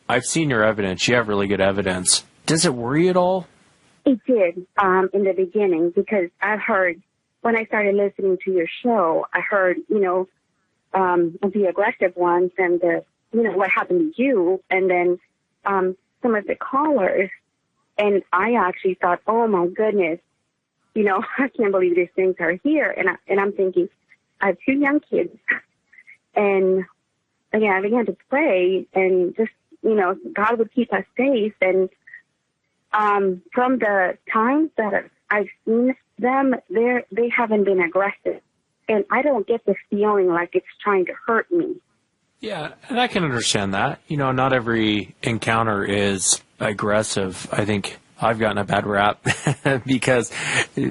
I've seen your evidence. You have really good evidence. Does it worry you at all? It did in the beginning, because I've heard, when I started listening to your show, I heard, the aggressive ones and what happened to you, and then some of the callers. And I actually thought, oh my goodness, I can't believe these things are here. And I'm thinking, I have 2 young kids. And again, I began to pray and just, God would keep us safe. And from the times that I've seen them, they haven't been aggressive. And I don't get the feeling like it's trying to hurt me. Yeah, and I can understand that. Not every encounter is aggressive. I think I've gotten a bad rap because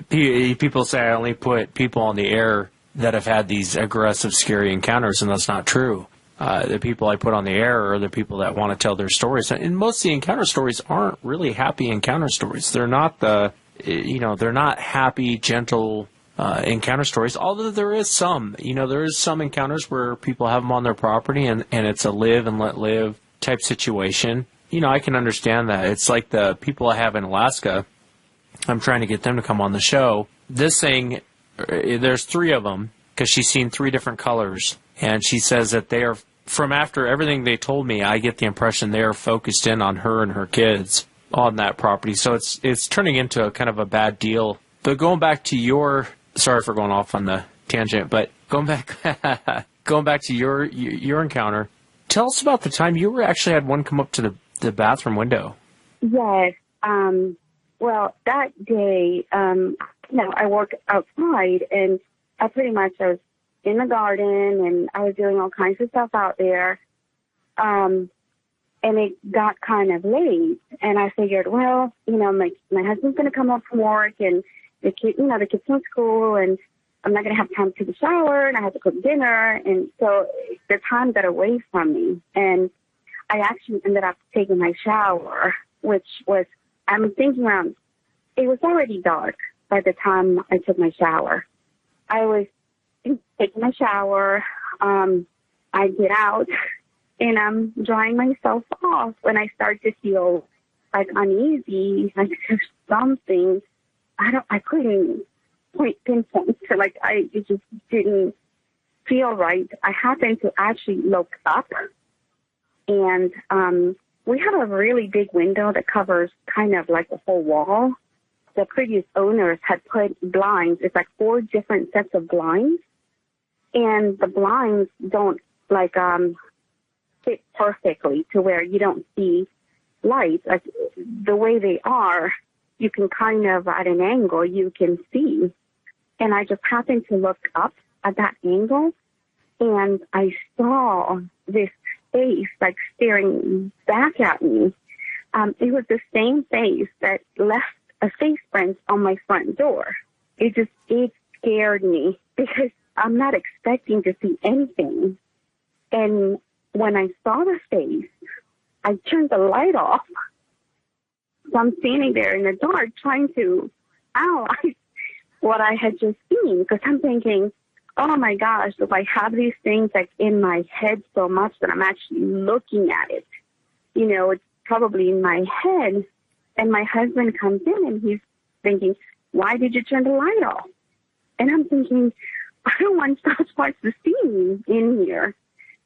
people say I only put people on the air that have had these aggressive, scary encounters, and that's not true. The people I put on the air are the people that want to tell their stories. And most of the encounter stories aren't really happy encounter stories. They're not they're not happy, gentle encounter stories, although there is some. There is some encounters where people have them on their property and it's a live and let live type situation. I can understand that. It's like the people I have in Alaska. I'm trying to get them to come on the show. This thing, there's 3 of them because she's seen 3 different colors. And she says that they are, from after everything they told me, I get the impression they are focused in on her and her kids on that property. So it's turning into a kind of a bad deal. But going back to sorry for going off on the tangent, but going back to your encounter, tell us about the time you actually had one come up to the bathroom window. Yes. Well, that day, I worked outside, and I was in the garden, and I was doing all kinds of stuff out there. And it got kind of late, and I figured, well, my husband's going to come up from work, and the kids from school, and I'm not going to have time to take a shower, and I have to cook dinner. And so the time got away from me. And I actually ended up taking my shower, which was, I'm thinking around, it was already dark by the time I took my shower. I was taking my shower. I get out, and I'm drying myself off when I start to feel like uneasy, like there's something. I couldn't pinpoint. Like it just didn't feel right. I happened to actually look up, and we have a really big window that covers kind of like the whole wall. The previous owners had put blinds. It's like 4 different sets of blinds, and the blinds don't like fit perfectly to where you don't see light. Like the way they are, you can kind of at an angle you can see. And I just happened to look up at that angle, and I saw this face like staring back at me. It was the same face that left a face print on my front door. It scared me because I'm not expecting to see anything. And when I saw the face, I turned the light off. So I'm standing there in the dark trying to analyze what I had just seen, because I'm thinking, oh my gosh, if I have these things like in my head so much that I'm actually looking at it, it's probably in my head. And my husband comes in and he's thinking, why did you turn the light off? And I'm thinking, I don't want Sasquatch to see me in here.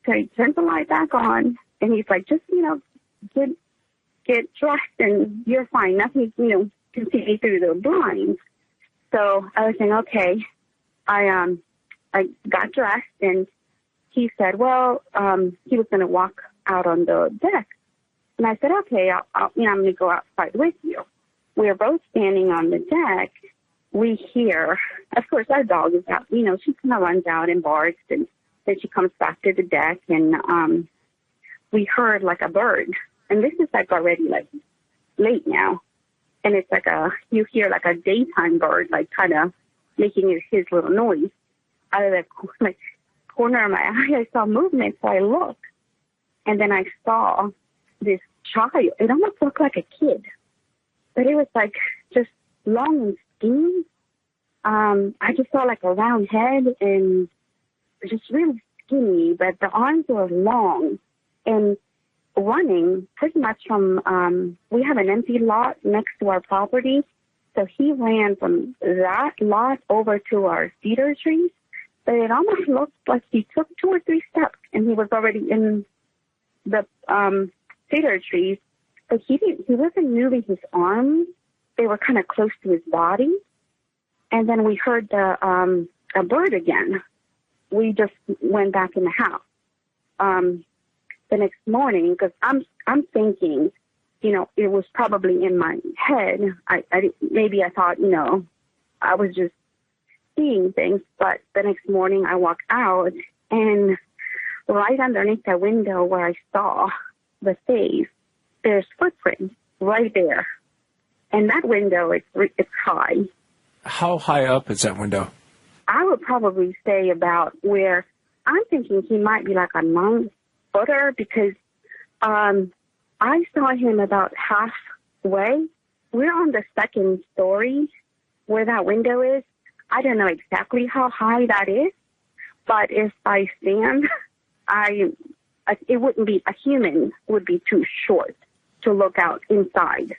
So he turns the light back on, and he's like, just, get dressed and you're fine. Nothing, can see me through the blinds. So I was saying, okay. I got dressed, and he said, well, he was going to walk out on the deck. And I said, okay, I'm going to go outside with you. We are both standing on the deck. We hear, of course, our dog is out. She kind of runs out and barks, and then she comes back to the deck, and we heard like a bird. And this is like already like late now. And it's like you hear like a daytime bird, like kind of making his little noise. Out of the corner of my eye, I saw movement, so I looked. And then I saw this child. It almost looked like a kid, but it was like just long and skinny. I just saw like a round head and just really skinny, but the arms were long and running pretty much from, we have an empty lot next to our property. So he ran from that lot over to our cedar trees, but it almost looked like he took 2 or 3 steps and he was already in the cedar trees. But he wasn't moving his arms. They were kind of close to his body. And then we heard a bird again. We just went back in the house. The next morning, because I'm thinking, it was probably in my head. Maybe I thought, I was just seeing things. But the next morning I walked out, and right underneath the window where I saw the face, there's footprints right there. And that window, it's high. How high up is that window? I would probably say about where I'm thinking he might be like a 9-footer, because I saw him about halfway. We're on the 2nd story where that window is. I don't know exactly how high that is, but if I stand, it wouldn't be, a human would be too short to look out inside.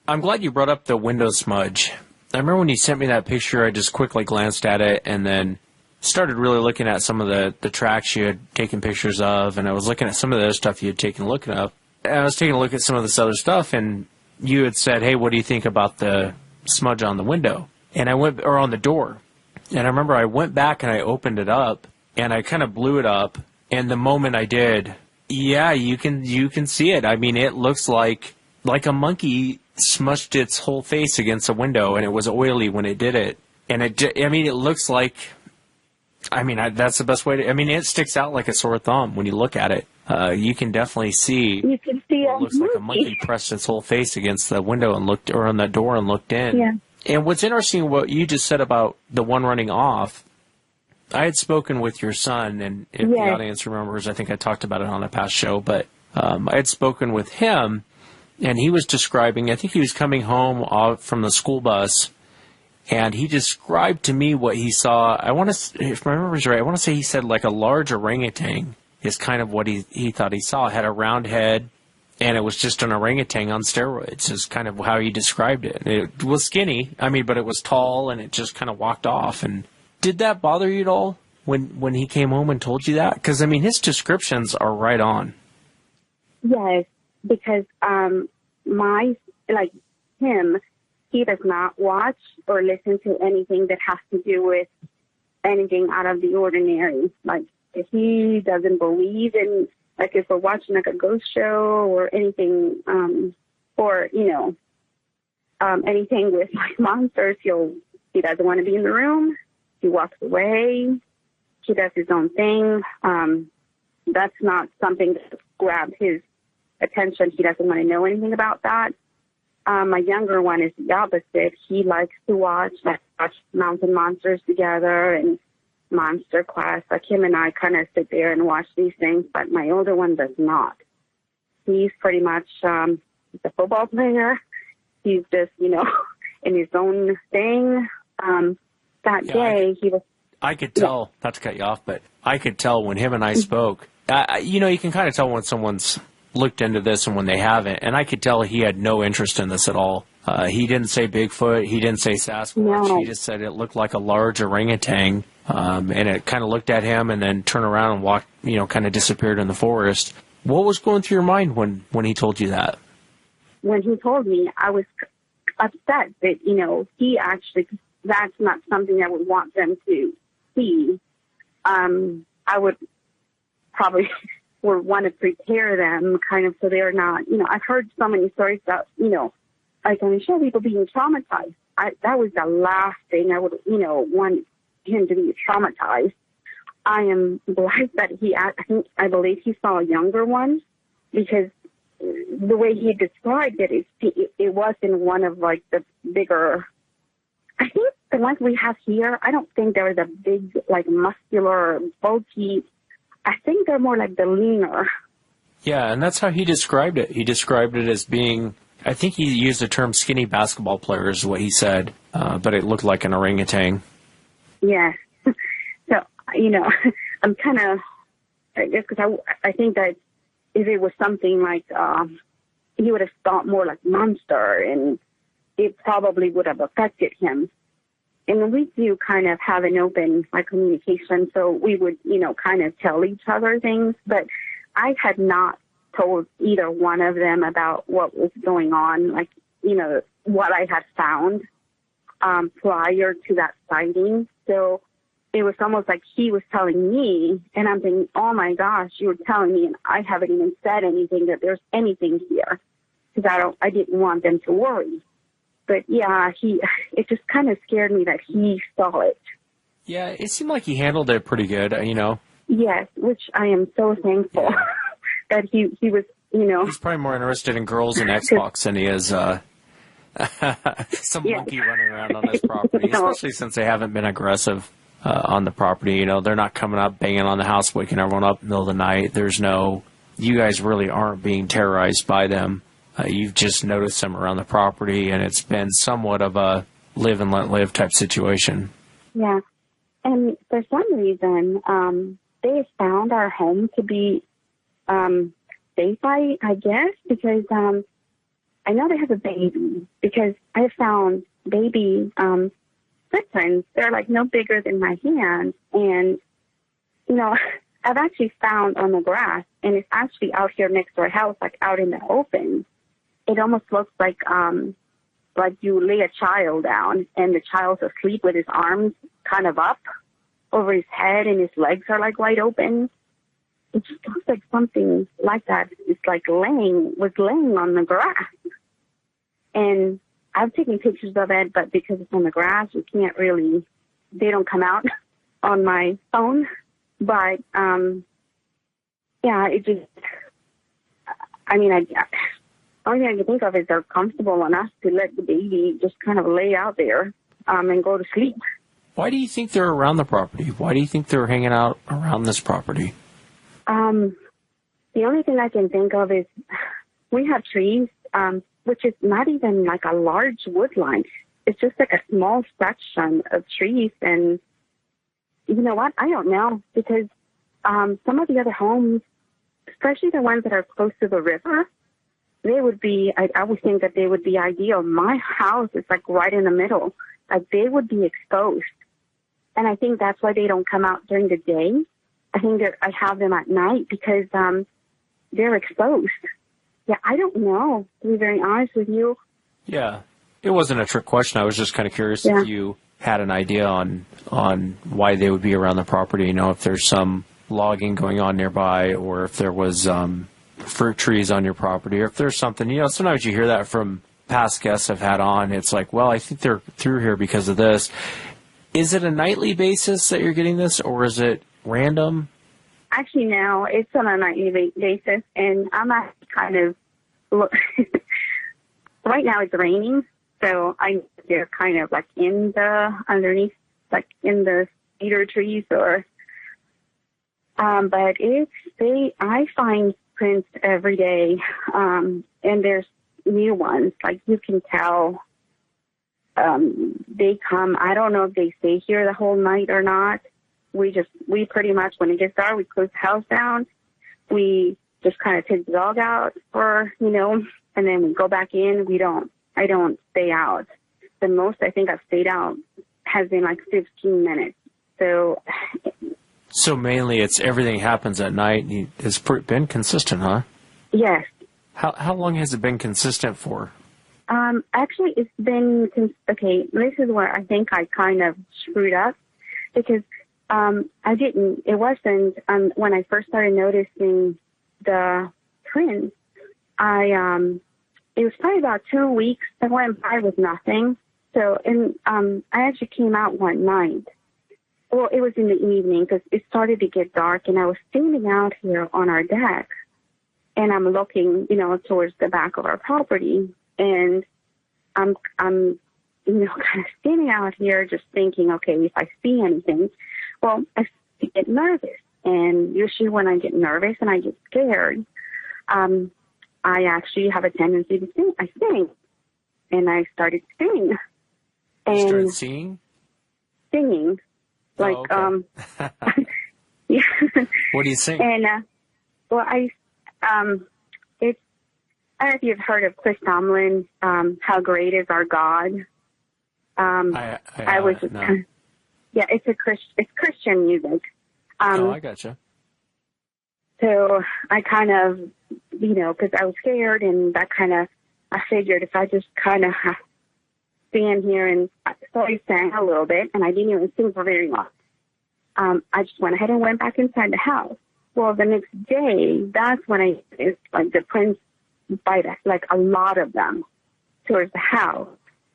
I'm glad you brought up the window smudge. I remember when you sent me that picture, I just quickly glanced at it and then started really looking at some of the tracks you had taken pictures of, and I was looking at some of the other stuff you had taken a look at. And I was taking a look at some of this other stuff, and you had said, hey, what do you think about the smudge on the window? And or on the door. And I remember I went back and I opened it up, and I kind of blew it up, and the moment I did, yeah, you can see it. I mean, it looks like a monkey smushed its whole face against a window, and it was oily when it did it. And it looks like, that's the best way to, it sticks out like a sore thumb when you look at it. You can definitely see. You can see it looks like a monkey pressed its whole face against the window and looked, or on the door and looked in. Yeah. And what's interesting, what you just said about the one running off, I had spoken with your son, and if the audience remembers, I think I talked about it on a past show, but I had spoken with him, and he was describing, I think he was coming home from the school bus, and he described to me what he saw. I want to, if my memory is right, I want to say he said like a large orangutan is kind of what he thought he saw. It had a round head, and it was just an orangutan on steroids is kind of how he described it. It was skinny, but it was tall, and it just kind of walked off. And did that bother you at all when he came home and told you that? Because, his descriptions are right on. Yes, because he does not watch or listen to anything that has to do with anything out of the ordinary. Like, if he doesn't believe in, like, if we're watching, like, a ghost show or anything, anything with, like, monsters, he doesn't want to be in the room. He walks away. He does his own thing. That's not something that grabs his attention. He doesn't want to know anything about that. My younger one is the opposite. He likes to watch Mountain Monsters together and Monster Class. Like, him and I kind of sit there and watch these things, but my older one does not. He's pretty much he's a football player. He's just, in his own thing. He was... I could tell, not to cut you off, but I could tell when him and I spoke. You can kind of tell when someone's looked into this and when they haven't, and I could tell he had no interest in this at all. He didn't say Bigfoot. He didn't say Sasquatch. No. He just said it looked like a large orangutan, and it kind of looked at him and then turned around and walked, kind of disappeared in the forest. What was going through your mind when he told you that? When he told me, I was upset that, he actually, that's not something I would want them to see. I would probably would want to prepare them kind of so they're not, I've heard so many stories about, like, I'm sure people being traumatized. That was the last thing I would, want him to be traumatized. I am glad that I believe he saw a younger one, because the way he described it, it wasn't one of, like, the bigger, I think the ones we have here, I don't think they're the big, like, muscular, bulky. I think they're more like the leaner. Yeah, and that's how he described it. He described it as being, I think he used the term skinny basketball player is what he said, but it looked like an orangutan. Yeah. So, I'm kind of, I guess, because I think that if it was something like, he would have thought more like monster, and it probably would have affected him. And we do kind of have an open, like, communication, so we would, kind of tell each other things. But I had not told either one of them about what was going on, like, what I had found prior to that sighting. So it was almost like he was telling me, and I'm thinking, oh, my gosh, you were telling me, and I haven't even said anything that there's anything here, because I didn't want them to worry. But, yeah, it just kind of scared me that he saw it. Yeah, it seemed like he handled it pretty good, Yes, which I am so thankful that he was, He's probably more interested in girls and Xbox than he is some monkey running around on his property, especially since they haven't been aggressive on the property. They're not coming up, banging on the house, waking everyone up in the middle of the night. You guys really aren't being terrorized by them. You've just noticed them around the property, and it's been somewhat of a live and let live type situation. Yeah. And for some reason, they found our home to be safe, I guess, because I know they have a baby, because I found baby footprints. They're, like, no bigger than my hand. And, I've actually found on the grass, and it's actually out here next to our house, like, out in the open. It almost looks like you lay a child down and the child's asleep with his arms kind of up over his head and his legs are, like, wide open. It just looks like something like that. It's like was laying on the grass. And I've taken pictures of it, but because it's on the grass, you can't really, they don't come out on my phone. But, it just, only thing I can think of is they're comfortable enough to let the baby just kind of lay out there and go to sleep. Why do you think they're around the property? Why do you think they're hanging out around this property? The only thing I can think of is we have trees, which is not even like a large wood line. It's just like a small section of trees. And you know what? I don't know, because some of the other homes, especially the ones that are close to the river, they would be, I would think that they would be ideal. My house is like right in the middle. Like they would be exposed. And I think that's why they don't come out during the day. I think that I have them at night because they're exposed. Yeah, I don't know, to be very honest with you. Yeah. It wasn't a trick question. I was just kind of curious if you had an idea on why they would be around the property. You know, if there's some logging going on nearby, or if there was fruit trees on your property, or if there's something. You know, sometimes you hear that from past guests I've had on. It's like, well, I think they're through here because of this. Is it a nightly basis that you're getting this, or is it random? Actually, no, it's on a nightly basis, and I'm actually kind of right now it's raining, so they're kind of like in the underneath, like in the cedar trees, or but I find prints every day, and there's new ones. Like you can tell, they come. I don't know if they stay here the whole night or not. We pretty much, when it gets dark, we close the house down. We just kind of take the dog out for, and then we go back in. I don't stay out. The most I think I've stayed out has been like 15 minutes. So mainly it's everything happens at night. It's been consistent, huh? Yes. How long has it been consistent for? Actually, it's been, okay, this is where I think I kind of screwed up, because it wasn't, when I first started noticing the prints, it was probably about 2 weeks that went by with nothing. So, I actually came out one night. Well, it was in the evening because it started to get dark, and I was standing out here on our deck, and I'm looking, towards the back of our property, and I'm kind of standing out here just thinking, okay, if I see anything, well, I get nervous. And usually when I get nervous and I get scared, I actually have a tendency to sing. I sing. And I started singing. You started singing? Singing. Like, oh, okay. Yeah. What do you sing? And, well, I don't know if you've heard of Chris Tomlin, How Great Is Our God. I was just no. Yeah, it's Christian music. I gotcha. So I kind of, because I was scared, and that kind of, I figured if I just kind of stand here, and so I sang a little bit, and I didn't even sing for very long. I just went ahead and went back inside the house. Well, the next day, that's when it's like the prints bite us, like a lot of them, towards the house.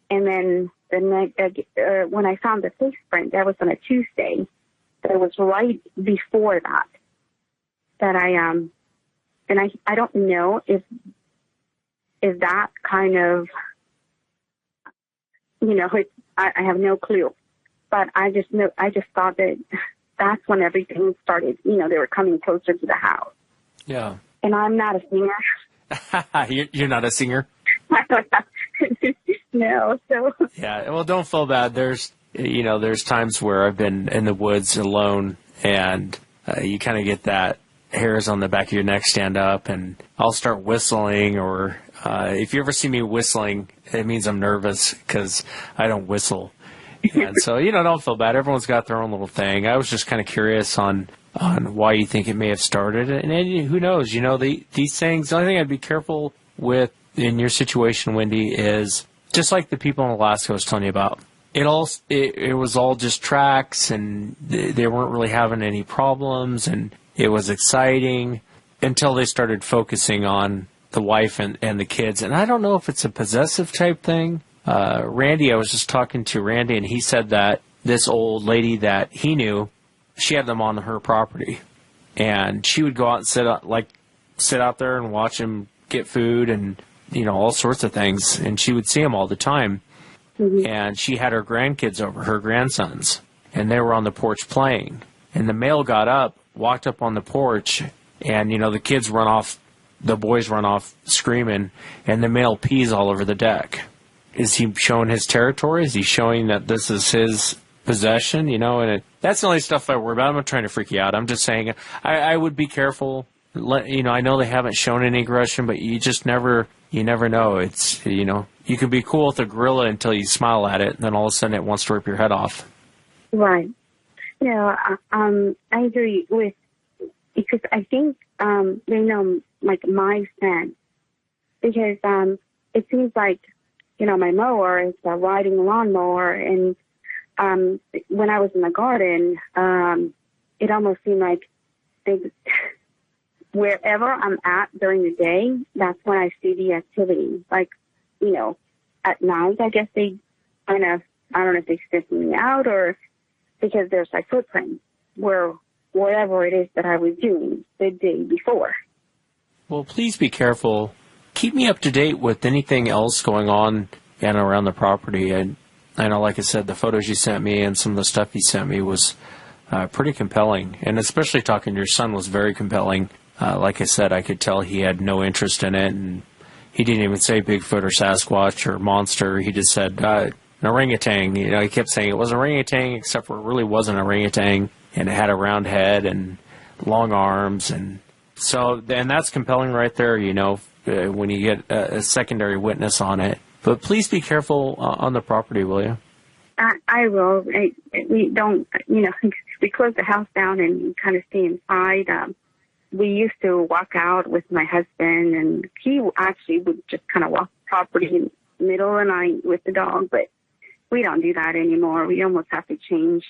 And then the next, when I found the face print, that was on a Tuesday. That was right before that and I don't know if that kind of, I have no clue, but I just thought that that's when everything started, they were coming closer to the house. Yeah. And I'm not a singer. You're not a singer? No, so. Yeah, well, don't feel bad. There's times where I've been in the woods alone, and you kind of get that hairs on the back of your neck stand up, and I'll start whistling, or if you ever see me whistling, it means I'm nervous because I don't whistle. And so, don't feel bad. Everyone's got their own little thing. I was just kind of curious on why you think it may have started. And who knows, these things, the only thing I'd be careful with in your situation, Wendy, is just like the people in Alaska I was telling you about. It was all just tracks, and they weren't really having any problems, and it was exciting until they started focusing on the wife and the kids. And I don't know if it's a possessive type thing. Randy, I was just talking to Randy, and he said that this old lady that he knew, she had them on her property, and she would go out and sit out there and watch them get food, and all sorts of things, and she would see them all the time. Mm-hmm. And she had her grandkids over, her grandsons, and they were on the porch playing. And the male got up, walked up on the porch, and, the kids run off, the boys run off screaming, and the male pees all over the deck. Is he showing his territory? Is he showing that this is his possession? That's the only stuff I worry about. I'm not trying to freak you out. I'm just saying I would be careful. I know they haven't shown any aggression, but you never know. It's, you can be cool with a gorilla until you smile at it, and then all of a sudden it wants to rip your head off. Right. I agree with, because I think they know, like, my scent. Because it seems like, my mower is a riding lawnmower, and when I was in the garden, it almost seemed like wherever I'm at during the day, that's when I see the activity. Like, at night, I guess they kind of, I don't know if they sniff me out or because there's like footprints where whatever it is that I was doing the day before. Well, please be careful. Keep me up to date with anything else going on and around the property. And I know, like I said, the photos you sent me and some of the stuff you sent me was pretty compelling. And especially talking to your son was very compelling. Like I said, I could tell he had no interest in it, and he didn't even say Bigfoot or Sasquatch or monster. He just said an orangutan. He kept saying it was an orangutan, except for it really wasn't an orangutan, and it had a round head and long arms. And that's compelling right there, when you get a secondary witness on it. But please be careful on the property, will you? I will. We don't, we close the house down and kind of stay inside. We used to walk out with my husband, and he actually would just kind of walk the property in the middle of the night with the dog, but we don't do that anymore. We almost have to change,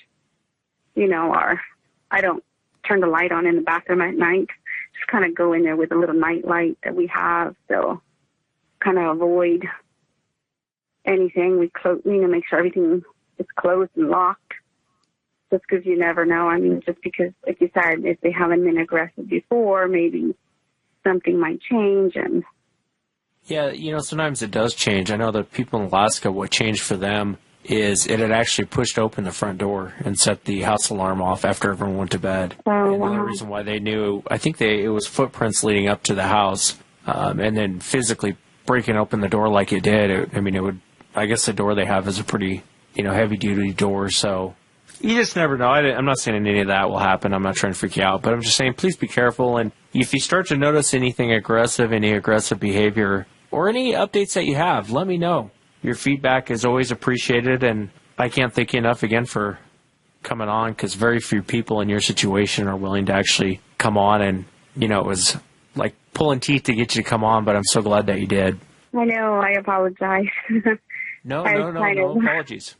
I don't turn the light on in the bathroom at night. Just kind of go in there with a little night light that we have, so kind of avoid anything. We make sure everything is closed and locked. Just because you never know. I mean, just because, like you said, if they haven't been aggressive before, maybe something might change. And yeah, sometimes it does change. I know that people in Alaska, what changed for them is it had actually pushed open the front door and set the house alarm off after everyone went to bed. Oh, and wow. The reason why they knew, I think it was footprints leading up to the house, and then physically breaking open the door like it did. I guess the door they have is a pretty, heavy-duty door, so you just never know. I'm not saying any of that will happen. I'm not trying to freak you out, but I'm just saying please be careful. And if you start to notice anything aggressive, any aggressive behavior, or any updates that you have, let me know. Your feedback is always appreciated, and I can't thank you enough again for coming on, because very few people in your situation are willing to actually come on. And, it was like pulling teeth to get you to come on, but I'm so glad that you did. I know. I apologize. No apologies.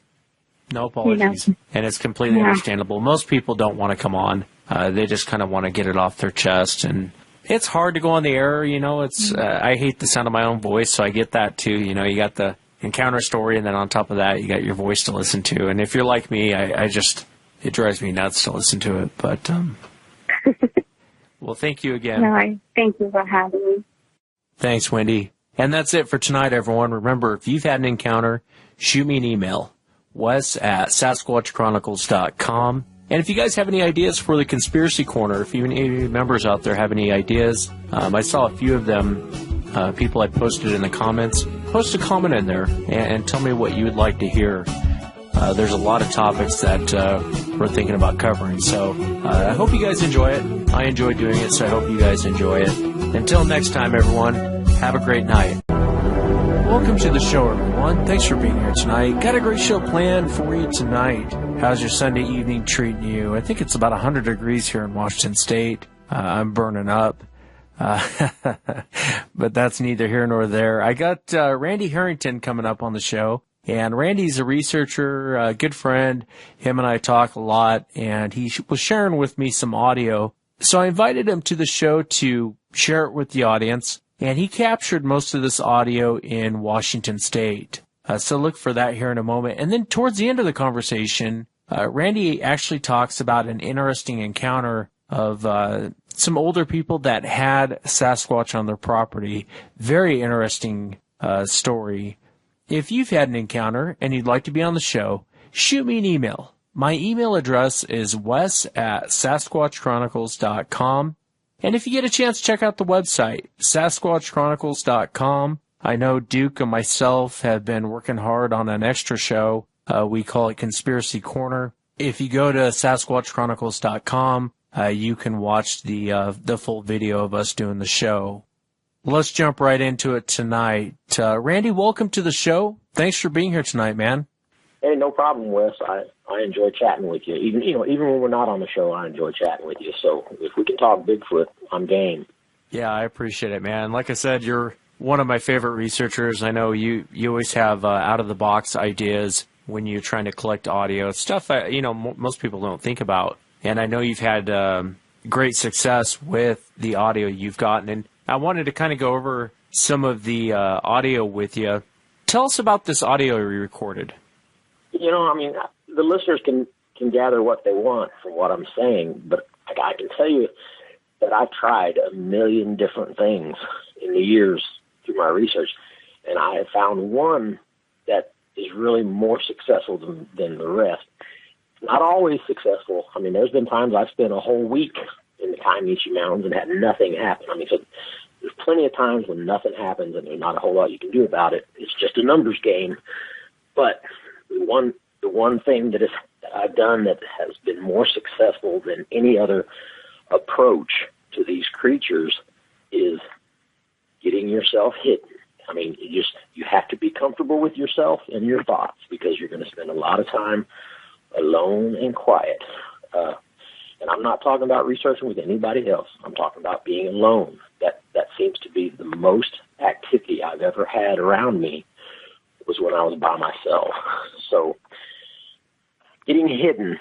No apologies. And it's completely understandable. Most people don't want to come on. They just kind of want to get it off their chest. And it's hard to go on the air. I hate the sound of my own voice, so I get that too. You got the encounter story, and then on top of that, you got your voice to listen to. And if you're like me, it drives me nuts to listen to it. But, well, thank you again. No, thank you for having me. Thanks, Wendy. And that's it for tonight, everyone. Remember, if you've had an encounter, shoot me an email, wes@sasquatchchronicles.com. And if you guys have any ideas for the Conspiracy Corner, if any of you members out there have any ideas, I saw a few of them, people had posted in the comments. Post a comment in there and tell me what you would like to hear. There's a lot of topics that we're thinking about covering. So I hope you guys enjoy it. I enjoy doing it, so I hope you guys enjoy it. Until next time, everyone, have a great night. Welcome to the show, everyone. Thanks for being here tonight. Got a great show planned for you tonight. How's your Sunday evening treating you? I think it's about 100 degrees here in Washington State. I'm burning up. But that's neither here nor there. I got Randy Harrington coming up on the show. And Randy's a researcher, a good friend. Him and I talk a lot, and he was sharing with me some audio. So I invited him to the show to share it with the audience, and he captured most of this audio in Washington State. So look for that here in a moment. And then towards the end of the conversation, Randy actually talks about an interesting encounter of some older people that had Sasquatch on their property. Very interesting story. If you've had an encounter and you'd like to be on the show, shoot me an email. My email address is wes@sasquatchchronicles.com. And if you get a chance, check out the website, sasquatchchronicles.com. I know Duke and myself have been working hard on an extra show. We call it Conspiracy Corner. If you go to sasquatchchronicles.com, you can watch the full video of us doing the show. Let's jump right into it tonight. Randy, welcome to the show. Thanks for being here tonight, man. Hey, no problem, Wes. I enjoy chatting with you. Even when we're not on the show, I enjoy chatting with you. So if we can talk Bigfoot, I'm game. Yeah, I appreciate it, man. Like I said, you're one of my favorite researchers. I know you always have out-of-the-box ideas when you're trying to collect audio. It's stuff most people don't think about. And I know you've had great success with the audio you've gotten. And I wanted to kind of go over some of the audio with you. Tell us about this audio you recorded. The listeners can gather what they want from what I'm saying, but I can tell you that I've tried a million different things in the years through my research, and I have found one that is really more successful than the rest. Not always successful. There's been times I've spent a whole week in the Kiamichi Mountains and had nothing happen. So there's plenty of times when nothing happens and there's not a whole lot you can do about it. It's just a numbers game. But the one thing that I've done that has been more successful than any other approach to these creatures is getting yourself hidden. You have to be comfortable with yourself and your thoughts because you're going to spend a lot of time alone and quiet. And I'm not talking about researching with anybody else. I'm talking about being alone. That seems to be the most activity I've ever had around me was when I was by myself. So getting hidden,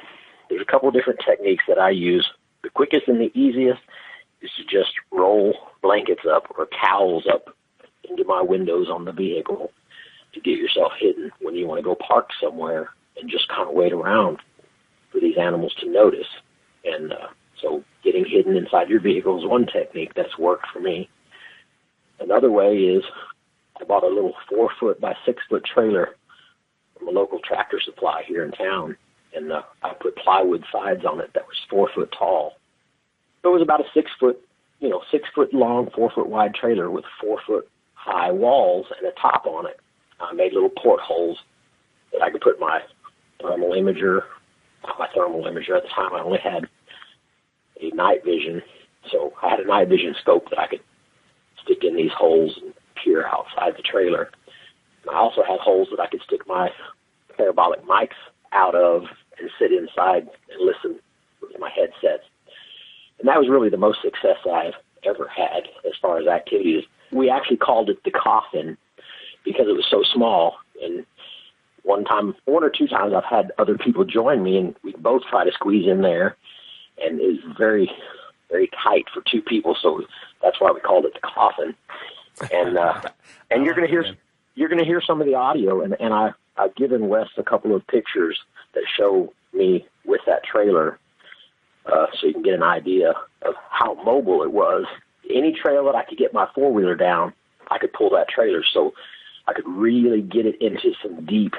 there's a couple of different techniques that I use. The quickest and the easiest is to just roll blankets up or towels up into my windows on the vehicle to get yourself hidden when you want to go park somewhere and just kind of wait around for these animals to notice. And so getting hidden inside your vehicle is one technique that's worked for me. Another way is I bought a little 4-foot by 6-foot trailer from a local Tractor Supply here in town, and I put plywood sides on it that was 4 foot tall. So it was about a 6 foot, 6 foot long, 4 foot wide trailer with 4 foot high walls and a top on it. I made little portholes that I could put my thermal imager. Not my thermal imager at the time. I only had a night vision, so I had a night vision scope that I could stick in these holes and peer outside the trailer. And I also had holes that I could stick my parabolic mics out of and sit inside and listen with my headsets. And that was really the most success I've ever had as far as activities. We actually called it the coffin because it was so small. And one or two times I've had other people join me, and we both try to squeeze in there. And it was very, very tight for two people, so that's why we called it the coffin. And you're going to hear some of the audio, and I've given Wes a couple of pictures that show me with that trailer, so you can get an idea of how mobile it was. Any trail that I could get my four-wheeler down, I could pull that trailer, so I could really get it into some deep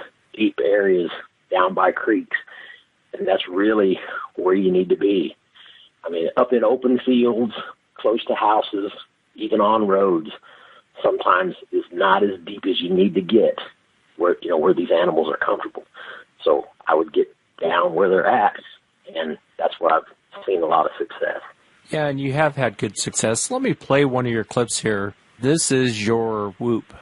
areas down by creeks, and that's really where you need to be. Up in open fields, close to houses, even on roads, sometimes is not as deep as you need to get where these animals are comfortable. So I would get down where they're at, and that's where I've seen a lot of success. Yeah, and you have had good success. Let me play one of your clips here. This is your whoop.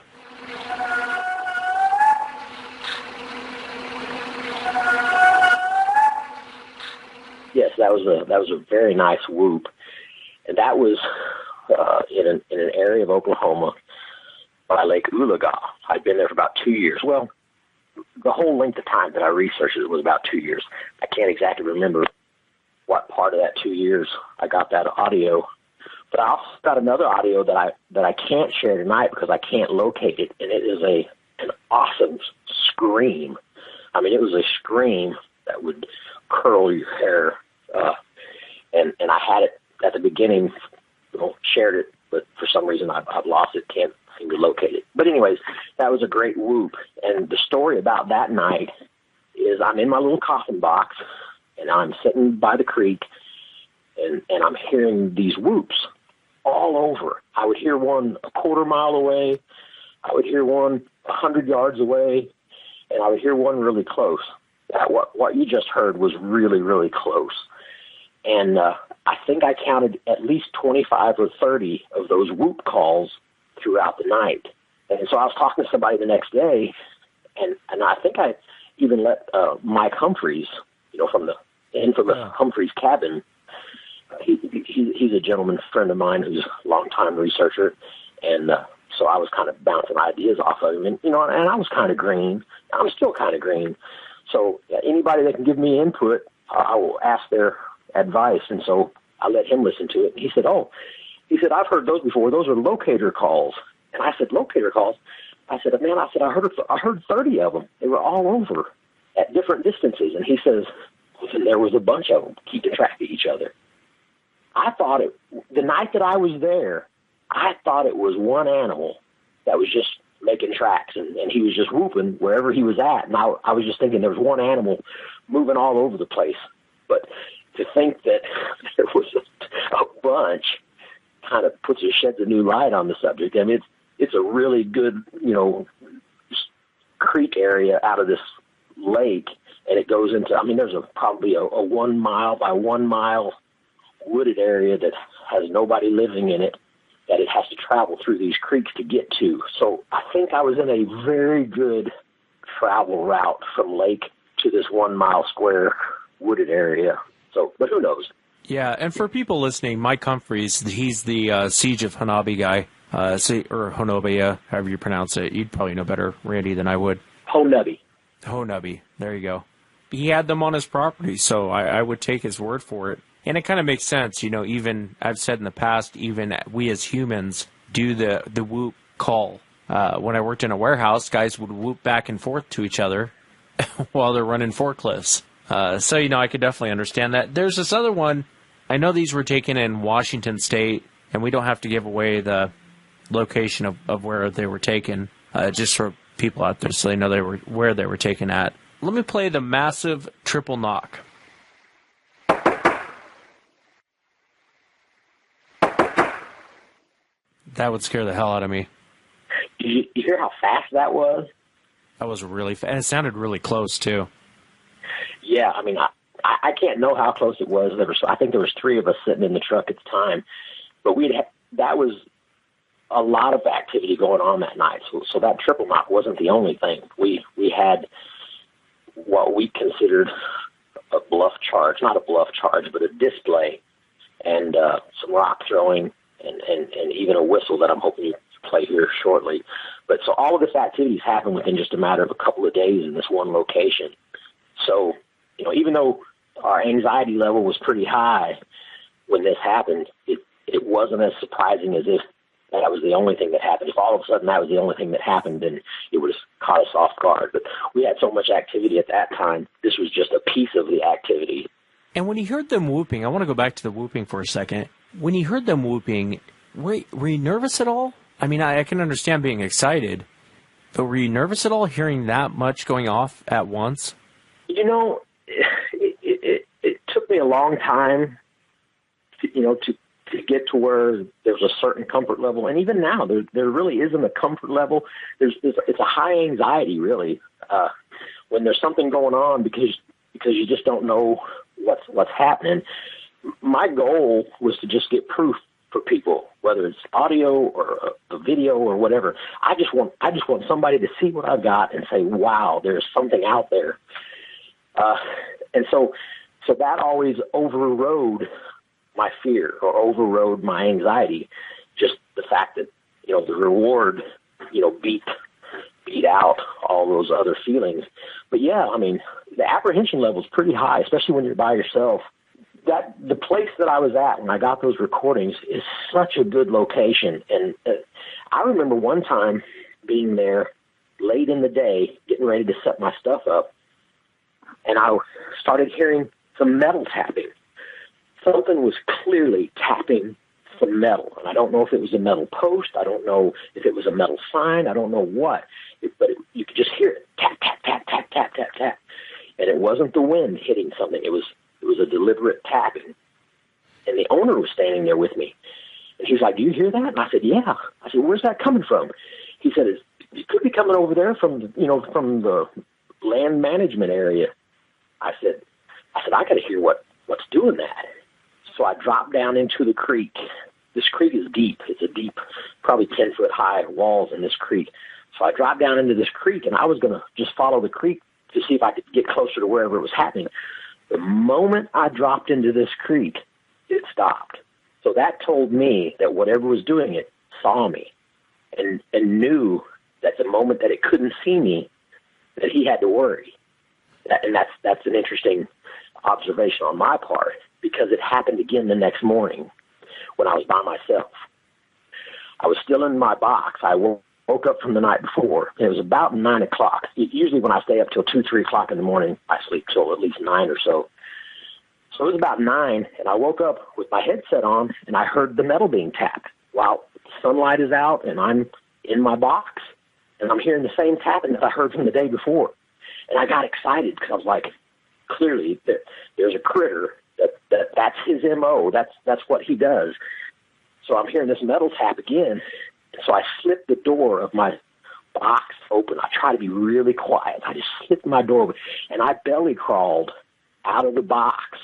Yes, that was a very nice whoop, and that was in an area of Oklahoma by Lake Oologah. I'd been there for about 2 years. Well, the whole length of time that I researched it was about 2 years. I can't exactly remember what part of that 2 years I got that audio, but I also got another audio that I can't share tonight because I can't locate it, and it is an awesome scream. It was a scream that would curl your hair, and I had it at the beginning, shared it, but for some reason I've lost it, can't seem to locate it. But anyways, that was a great whoop. And the story about that night is I'm in my little coffin box, and I'm sitting by the creek, and I'm hearing these whoops all over. I would hear one a quarter mile away. I would hear one 100 yards away, and I would hear one really close. What you just heard was really, really close. And I think I counted at least 25 or 30 of those whoop calls throughout the night. And so I was talking to somebody the next day, and I think I even let Mike Humphreys, from the infamous Humphreys cabin. He's a gentleman friend of mine who's a longtime researcher, and so I was kind of bouncing ideas off of him, and and I was kind of green. I'm still kind of green. So anybody that can give me input, I will ask their advice. And so I let him listen to it. And he said, I've heard those before. Those are locator calls. And I said, locator calls? I said, man, I heard 30 of them. They were all over at different distances. And he says, there was a bunch of them keeping track of each other. I thought the night that I was there, I thought it was one animal that was just making tracks, and he was just whooping wherever he was at. And I was just thinking there was one animal moving all over the place. But to think that there was a bunch kind of sheds a new light on the subject. I mean, it's a really good, creek area out of this lake, and it goes into, there's probably a 1 mile by 1 mile wooded area that has nobody living in it, that it has to travel through these creeks to get to. So I think I was in a very good travel route from lake to this 1 mile square wooded area. So, but who knows? Yeah, and for people listening, Mike Humphreys, he's the Siege of Hanabi guy, or Honobia, however you pronounce it. You'd probably know better, Randy, than I would. Honubi. There you go. He had them on his property, so I would take his word for it. And it kind of makes sense, even I've said in the past, even we as humans do the whoop call. When I worked in a warehouse, guys would whoop back and forth to each other while they're running forklifts. So, I could definitely understand that. There's this other one. I know these were taken in Washington State, and we don't have to give away the location of where they were taken, just for people out there so they know where they were taken at. Let me play the massive triple knock. That would scare the hell out of me. Did you hear how fast that was? That was really fast. And it sounded really close, too. Yeah, I can't know how close it was. I think there was 3 of us sitting in the truck at the time. But that was a lot of activity going on that night. So that triple knock wasn't the only thing. We had what we considered a bluff charge. Not a bluff charge, but a display. And some rock throwing. And even a whistle that I'm hoping you play here shortly. But so all of this activities happened within just a matter of a couple of days in this one location. So, even though our anxiety level was pretty high when this happened, it wasn't as surprising as if that was the only thing that happened. If all of a sudden that was the only thing that happened, then it would have caught us off guard. But we had so much activity at that time, this was just a piece of the activity. And when you heard them whooping, I want to go back to the whooping for a second. When you heard them whooping, were you nervous at all? I can understand being excited, but were you nervous at all hearing that much going off at once? It took me a long time to get to where there's a certain comfort level. And even now, there really isn't a comfort level. It's a high anxiety, really, when there's something going on because you just don't know what's happening. My goal was to just get proof for people, whether it's audio or a video or whatever. I just want somebody to see what I've got and say, wow, there's something out there. And so that always overrode my fear or overrode my anxiety. Just the fact that, the reward, beat out all those other feelings. But yeah, the apprehension level is pretty high, especially when you're by yourself. That the place that I was at when I got those recordings is such a good location. And I remember one time being there late in the day, getting ready to set my stuff up, and I started hearing some metal tapping something was clearly tapping some metal. And I don't know if it was a metal post. I don't know if it was a metal sign. I don't know what. You could just hear it, tap, tap, tap, tap, tap, tap, tap. And it wasn't the wind hitting something. It was a deliberate tapping. And the owner was standing there with me. And he's like, "Do you hear that?" And I said, "Yeah." I said, "Where's that coming from?" He said, "It could be coming over there from the land management area." I said, "I got to hear what's doing that." So I dropped down into the creek. This creek is deep. It's a deep, probably 10-foot high walls in this creek. So I dropped down into this creek, and I was going to just follow the creek to see if I could get closer to wherever it was happening. The moment I dropped into this creek, it stopped. So that told me that whatever was doing it saw me and knew that the moment that it couldn't see me, that he had to worry. And that's an interesting observation on my part, because it happened again the next morning when I was by myself. I was still in my box. I woke up from the night before. It was about 9 o'clock. Usually when I stay up till 2, 3 o'clock in the morning, I sleep till at least 9 or so. So it was about 9, and I woke up with my headset on, and I heard the metal being tapped. While sunlight is out, and I'm in my box, and I'm hearing the same tapping that I heard from the day before. And I got excited because I was like, clearly there's a critter that's his MO. That's what he does. So I'm hearing this metal tap again. So I slipped the door of my box open. I try to be really quiet. I just slipped my door open, and I belly crawled out of the box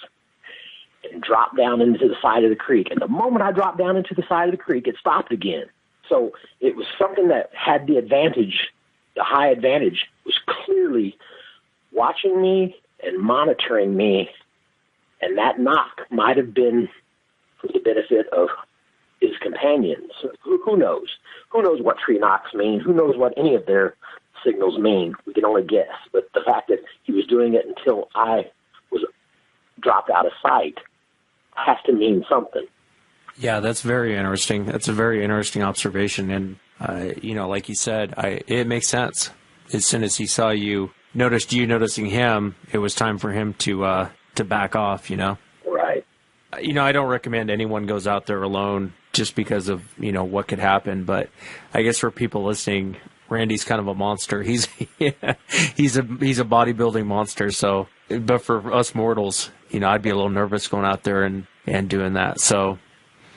and dropped down into the side of the creek. And the moment I dropped down into the side of the creek, it stopped again. So it was something that had the advantage, the high advantage, was clearly watching me and monitoring me. And that knock might have been for the benefit of his companions. Who knows? Who knows what tree knocks mean? Who knows what any of their signals mean? We can only guess. But the fact that he was doing it until I was dropped out of sight has to mean something. Yeah, that's very interesting. That's a very interesting observation. And, like you said, it makes sense. As soon as he saw you, noticed you noticing him, it was time for him to back off, Right. I don't recommend anyone goes out there alone just because of, what could happen. But I guess for people listening, Randy's kind of a monster. He's he's a bodybuilding monster. So, but for us mortals, I'd be a little nervous going out there and doing that. So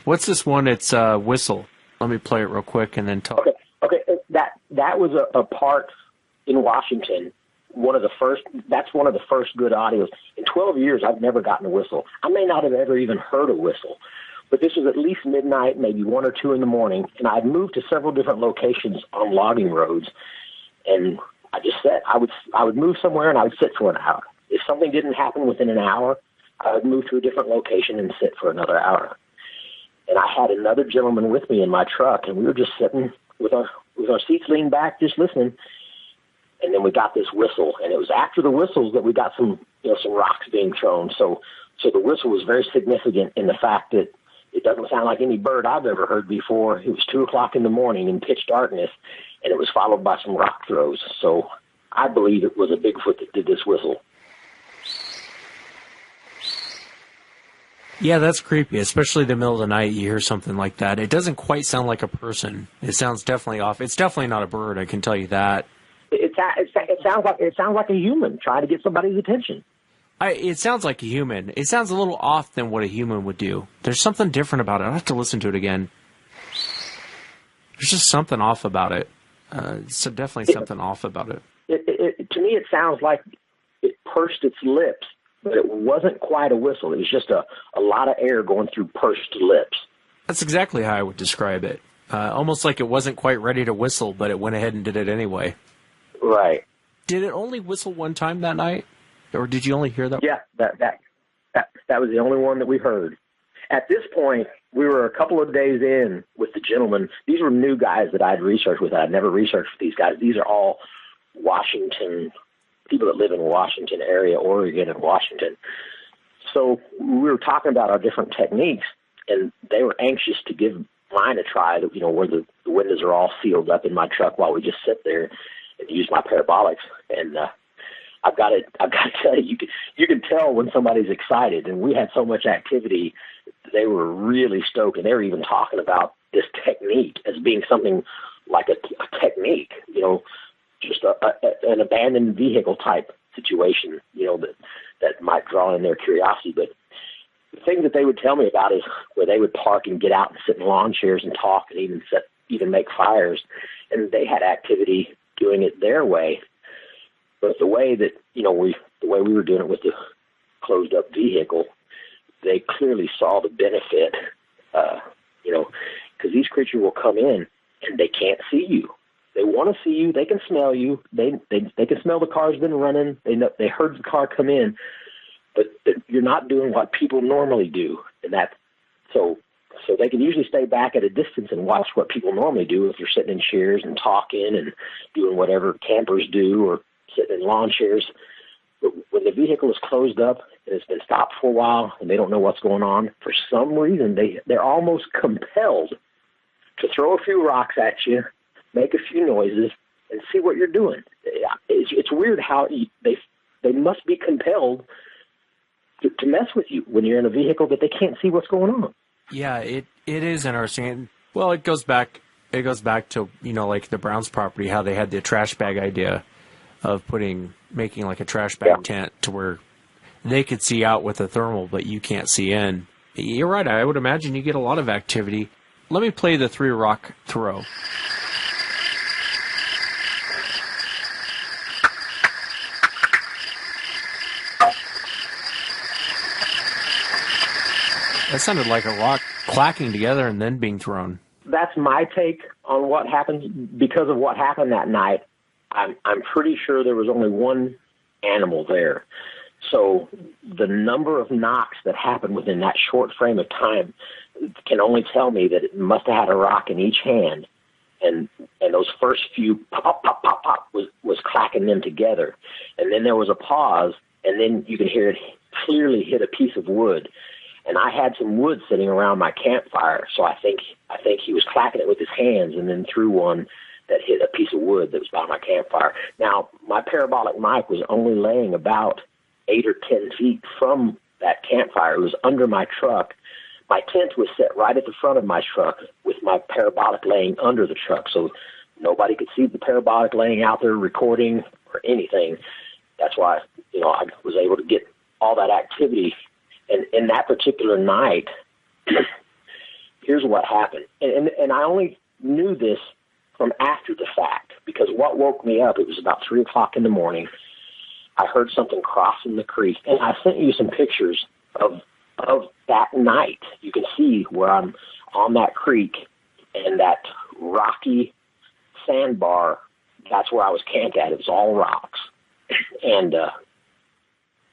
what's this one? It's Whistle. Let me play it real quick and then talk. Okay. That was a part in Washington. That's one of the first good audios. In 12 years, I've never gotten a whistle. I may not have ever even heard a whistle, but this was at least midnight, maybe 1 or 2 in the morning, and I'd moved to several different locations on logging roads, and I just said I would move somewhere and I would sit for an hour. If something didn't happen within an hour, I would move to a different location and sit for another hour. And I had another gentleman with me in my truck, and we were just sitting with our seats leaned back, just listening. And then we got this whistle, and it was after the whistles that we got some rocks being thrown. So the whistle was very significant in the fact that it doesn't sound like any bird I've ever heard before. It was 2 o'clock in the morning in pitch darkness, and it was followed by some rock throws. So I believe it was a Bigfoot that did this whistle. Yeah, that's creepy, especially in the middle of the night. You hear something like that. It doesn't quite sound like a person. It sounds definitely off. It's definitely not a bird. I can tell you that. It sounds like a human trying to get somebody's attention. It sounds like a human. It sounds a little off than what a human would do. There's something different about it. I'll have to listen to it again. There's just something off about it. Definitely something off about it. To me, it sounds like it pursed its lips, but it wasn't quite a whistle. It was just a lot of air going through pursed lips. That's exactly how I would describe it. Almost like it wasn't quite ready to whistle, but it went ahead and did it anyway. Right. Did it only whistle one time that night? Or did you only hear that? Yeah, that was the only one that we heard. At this point, we were a couple of days in with the gentleman. These were new guys that I'd researched with. I'd never researched with these guys. These are all Washington, people that live in Washington area, Oregon and Washington. So we were talking about our different techniques, and they were anxious to give mine a try, where the windows are all sealed up in my truck while we just sit there and use my parabolics. And I've got to tell you, you can tell when somebody's excited, and we had so much activity. They were really stoked, and they were even talking about this technique as being something like a technique, just an abandoned vehicle type situation, that might draw in their curiosity. But the thing that they would tell me about is where they would park and get out and sit in lawn chairs and talk and even make fires, and they had activity doing it their way. But the way that, the way we were doing it with the closed up vehicle, they clearly saw the benefit, because these creatures will come in and they can't see you. They want to see you. They can smell you. They can smell the car's been running. They heard the car come in, but you're not doing what people normally do. And so they can usually stay back at a distance and watch what people normally do if you're sitting in chairs and talking and doing whatever campers do or sitting in lawn chairs. But when the vehicle is closed up and it's been stopped for a while and they don't know what's going on, for some reason they're almost compelled to throw a few rocks at you, make a few noises, and see what you're doing. It's weird how they must be compelled to mess with you when you're in a vehicle that they can't see what's going on. Yeah, it is interesting. Well, it goes back to, like the Browns property, how they had the trash bag idea of making like a trash bag tent to where they could see out with a thermal, but you can't see in. You're right. I would imagine you get a lot of activity. Let me play the 3-rock throw. That sounded like a rock clacking together and then being thrown. That's my take on what happened. Because of what happened that night, I'm pretty sure there was only one animal there. So the number of knocks that happened within that short frame of time can only tell me that it must have had a rock in each hand. And those first few pop, pop, pop, pop was clacking them together. And then there was a pause, and then you can hear it clearly hit a piece of wood. And I had some wood sitting around my campfire, so I think he was clacking it with his hands and then threw one that hit a piece of wood that was by my campfire. Now, my parabolic mic was only laying about 8 or 10 feet from that campfire. It was under my truck. My tent was set right at the front of my truck with my parabolic laying under the truck, so nobody could see the parabolic laying out there recording or anything. That's why, I was able to get all that activity. And in that particular night, here's what happened. And I only knew this from after the fact, because what woke me up, it was about 3 o'clock in the morning. I heard something crossing the creek, and I sent you some pictures of that night. You can see where I'm on that creek and that rocky sandbar. That's where I was camped at. It was all rocks. And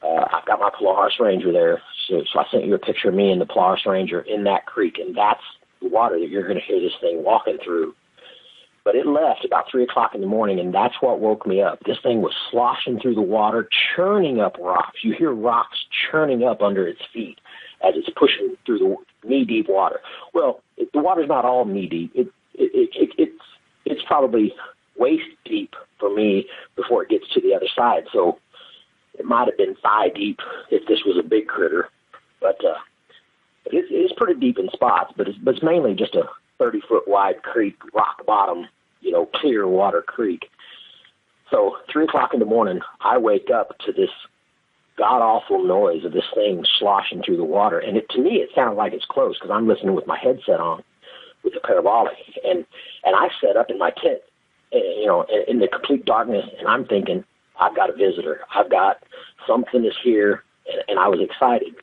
I've got my Polaris Ranger there, so I sent you a picture of me and the Polaris Ranger in that creek, and that's the water that you're going to hear this thing walking through. But it left about 3 o'clock in the morning, and that's what woke me up. This thing was sloshing through the water, churning up rocks. You hear rocks churning up under its feet as it's pushing through the knee-deep water. Well, the water's not all knee-deep. It's probably waist-deep for me before it gets to the other side, so it might have been thigh deep if this was a big critter, but it's pretty deep in spots. But it's mainly just a 30-foot wide creek, rock bottom, clear water creek. So 3 o'clock in the morning, I wake up to this god awful noise of this thing sloshing through the water, and to me it sounded like it's close because I'm listening with my headset on with the parabolic, and I set up in my tent, in the complete darkness, and I'm thinking, I've got a visitor. I've got something is here, and I was excited.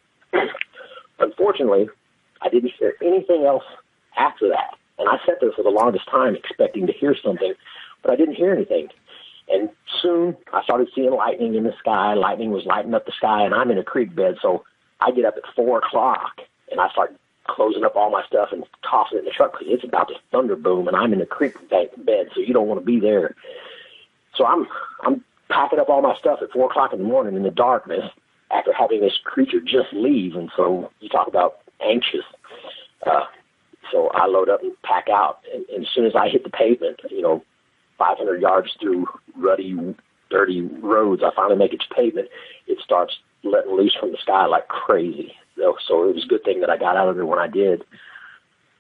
Unfortunately, I didn't hear anything else after that. And I sat there for the longest time expecting to hear something, but I didn't hear anything. And soon I started seeing lightning in the sky. Lightning was lighting up the sky, and I'm in a creek bed, so I get up at 4 o'clock, and I start closing up all my stuff and tossing it in the truck because it's about to thunder boom, and I'm in a creek bed, so you don't want to be there. So I'm packing up all my stuff at 4 o'clock in the morning in the darkness after having this creature just leave. And so you talk about anxious. So I load up and pack out. And as soon as I hit the pavement, 500 yards through ruddy sturdy roads, I finally make it to pavement, it starts letting loose from the sky like crazy. So it was a good thing that I got out of there when I did.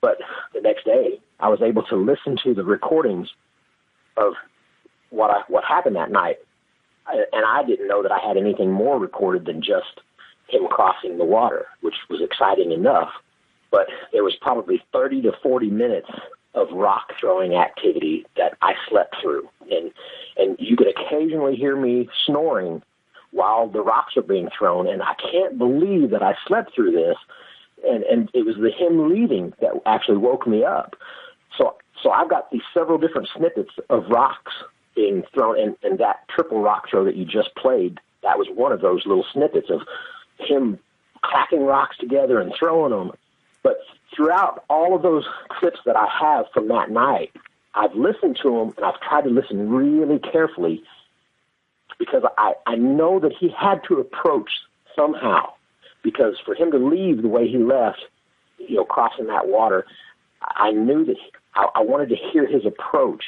But the next day, I was able to listen to the recordings of what happened that night. And I didn't know that I had anything more recorded than just him crossing the water, which was exciting enough. But there was probably 30 to 40 minutes of rock throwing activity that I slept through. And you could occasionally hear me snoring while the rocks are being thrown. And I can't believe that I slept through this. And it was him leaving that actually woke me up. So I've got these several different snippets of rocks being thrown, and that triple rock throw that you just played, that was one of those little snippets of him clacking rocks together and throwing them. But throughout all of those clips that I have from that night, I've listened to them, and I've tried to listen really carefully because I know that he had to approach somehow, because for him to leave the way he left, crossing that water, I knew that I wanted to hear his approach.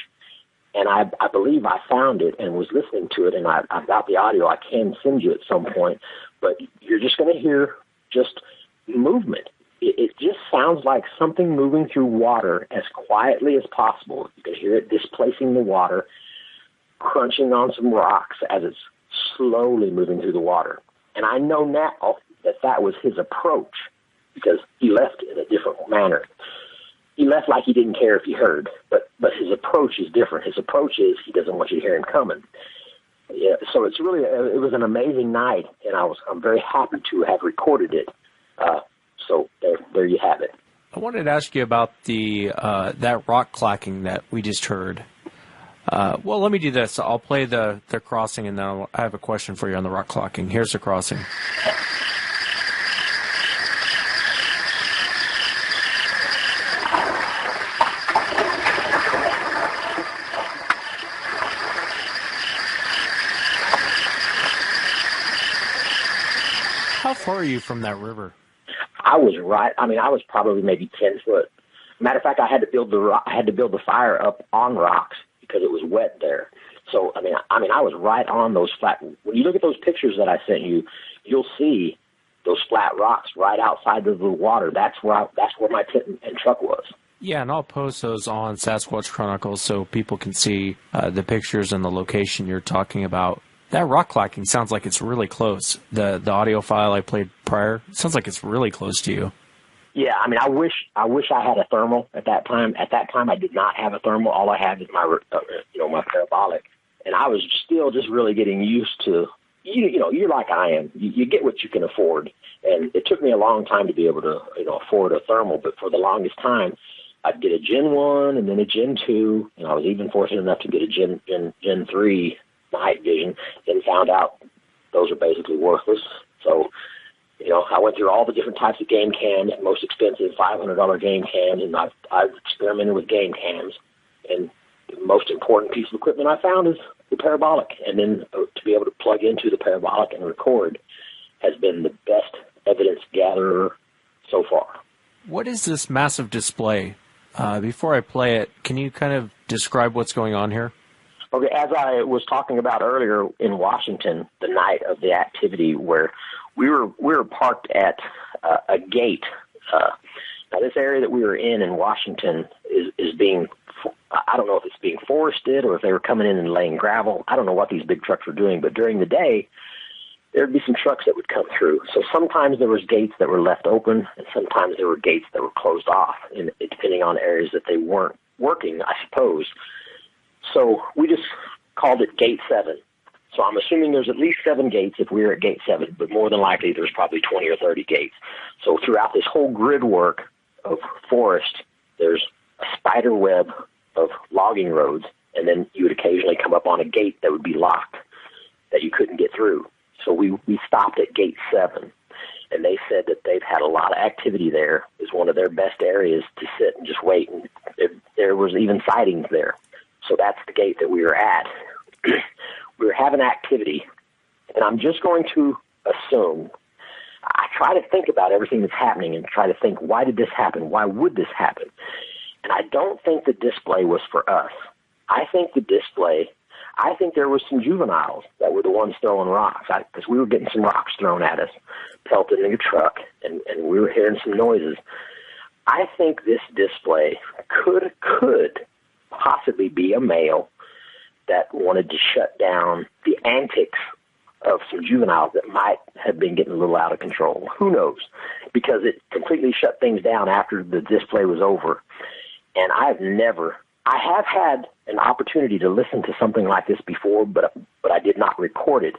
And I believe I found it and was listening to it, and I've got the audio. I can send you at some point, but you're just going to hear just movement. It just sounds like something moving through water as quietly as possible. You can hear it displacing the water, crunching on some rocks as it's slowly moving through the water. And I know now that was his approach, because he left in a different manner. He left like he didn't care if he heard, but his approach is different. His approach is he doesn't want you to hear him coming. Yeah, so it was an amazing night, and I'm very happy to have recorded it. So there you have it. I wanted to ask you about the that rock clacking that we just heard. Well, let me do this. I'll play the crossing, and then I have a question for you on the rock clacking. Here's the crossing. How far are you from that river? I was right. I mean, I was probably maybe 10 foot. Matter of fact, I had to build the fire up on rocks because it was wet there. So I mean, I was right on those flat. When you look at those pictures that I sent you, you'll see those flat rocks right outside of the water. That's where my tent and truck was. Yeah, and I'll post those on Sasquatch Chronicles so people can see the pictures and the location you're talking about. That rock clacking sounds like it's really close. The audio file I played prior sounds like it's really close to you. Yeah, I mean, I wish I had a thermal at that time. At that time, I did not have a thermal. All I had is my my parabolic, and I was still just really getting used to. You're like I am. You get what you can afford, and it took me a long time to be able to afford a thermal. But for the longest time, I'd get a Gen 1 and then a Gen 2, and I was even fortunate enough to get a Gen 3 night vision, and found out those are basically worthless. So, I went through all the different types of game cams, most expensive $500 game cams, and I've experimented with game cams. And the most important piece of equipment I found is the parabolic. And then to be able to plug into the parabolic and record has been the best evidence gatherer so far. What is this massive display? Before I play it, can you kind of describe what's going on here? Okay, as I was talking about earlier in Washington, the night of the activity where we were parked at a gate. Now, this area that we were in Washington is being, I don't know if it's being forested or if they were coming in and laying gravel. I don't know what these big trucks were doing, but during the day, there'd be some trucks that would come through. So sometimes there was gates that were left open, and sometimes there were gates that were closed off, and depending on areas that they weren't working, I suppose. So we just called it Gate 7. So I'm assuming there's at least 7 gates if we're at Gate 7, but more than likely there's probably 20 or 30 gates. So throughout this whole grid work of forest, there's a spider web of logging roads, and then you would occasionally come up on a gate that would be locked that you couldn't get through. So we stopped at Gate 7, and they said that they've had a lot of activity there. It's one of their best areas to sit and just wait, and there was even sightings there. So that's the gate that we were at. We were having activity, and I'm just going to assume, I try to think about everything that's happening and try to think, why did this happen? Why would this happen? And I don't think the display was for us. I think the display, I think there was some juveniles that were the ones throwing rocks, because we were getting some rocks thrown at us, pelted in the truck, and we were hearing some noises. I think this display could possibly be a male that wanted to shut down the antics of some juveniles that might have been getting a little out of control. Who knows? Because it completely shut things down after the display was over. And I have had an opportunity to listen to something like this before, but I did not record it.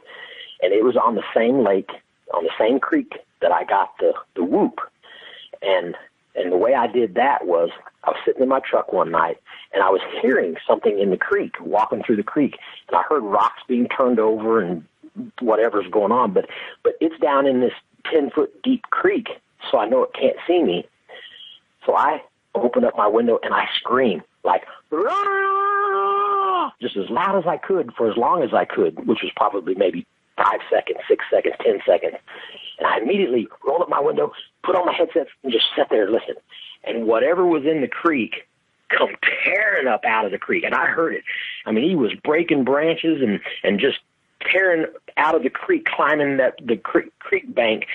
And it was on the same lake, on the same creek that I got the whoop. And the way I did that was I was sitting in my truck one night, and I was hearing something in the creek, walking through the creek, and I heard rocks being turned over and whatever's going on. But it's down in this 10-foot deep creek, so I know it can't see me. So I open up my window and I scream like, "Rah!" Just as loud as I could for as long as I could, which was probably maybe 5 seconds, 6 seconds, 10 seconds. And I immediately rolled up my window, put on my headsets, and just sat there and listened. And whatever was in the creek come tearing up out of the creek. And I heard it. I mean, he was breaking branches and just tearing out of the creek, climbing the creek bank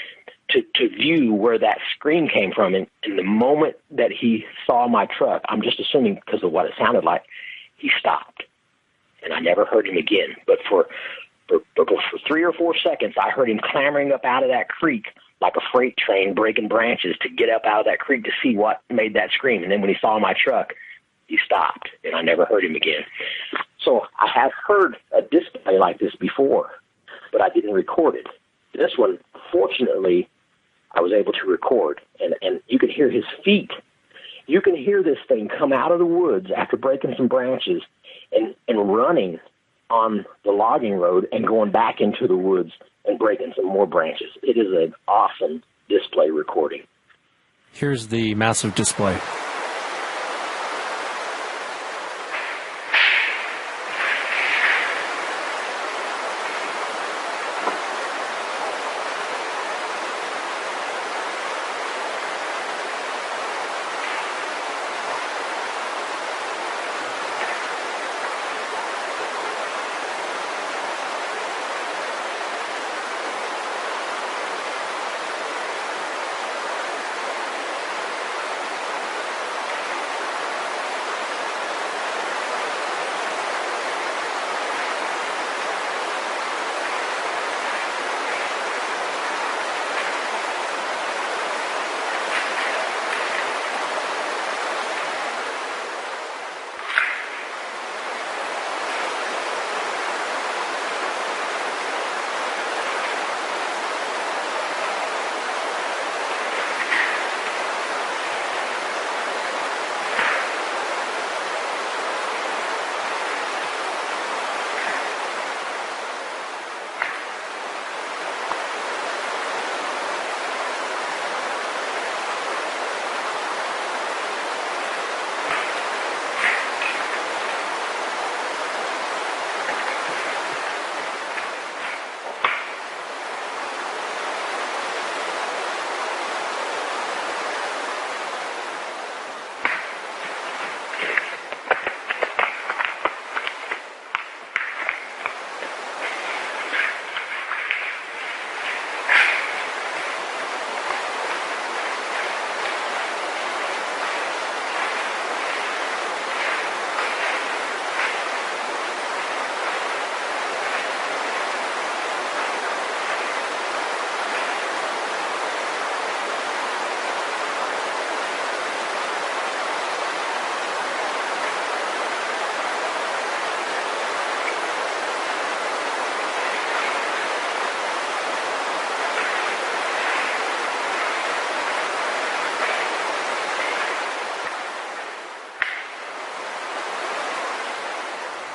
to view where that scream came from. And the moment that he saw my truck, I'm just assuming because of what it sounded like, he stopped. And I never heard him again. But for 3 or 4 seconds, I heard him clambering up out of that creek like a freight train breaking branches to get up out of that creek to see what made that scream. And then when he saw my truck, he stopped, and I never heard him again. So I have heard a display like this before, but I didn't record it. This one, fortunately, I was able to record, and you could hear his feet. You can hear this thing come out of the woods after breaking some branches and running on the logging road and going back into the woods and breaking some more branches. It is an awesome display recording. Here's the massive display.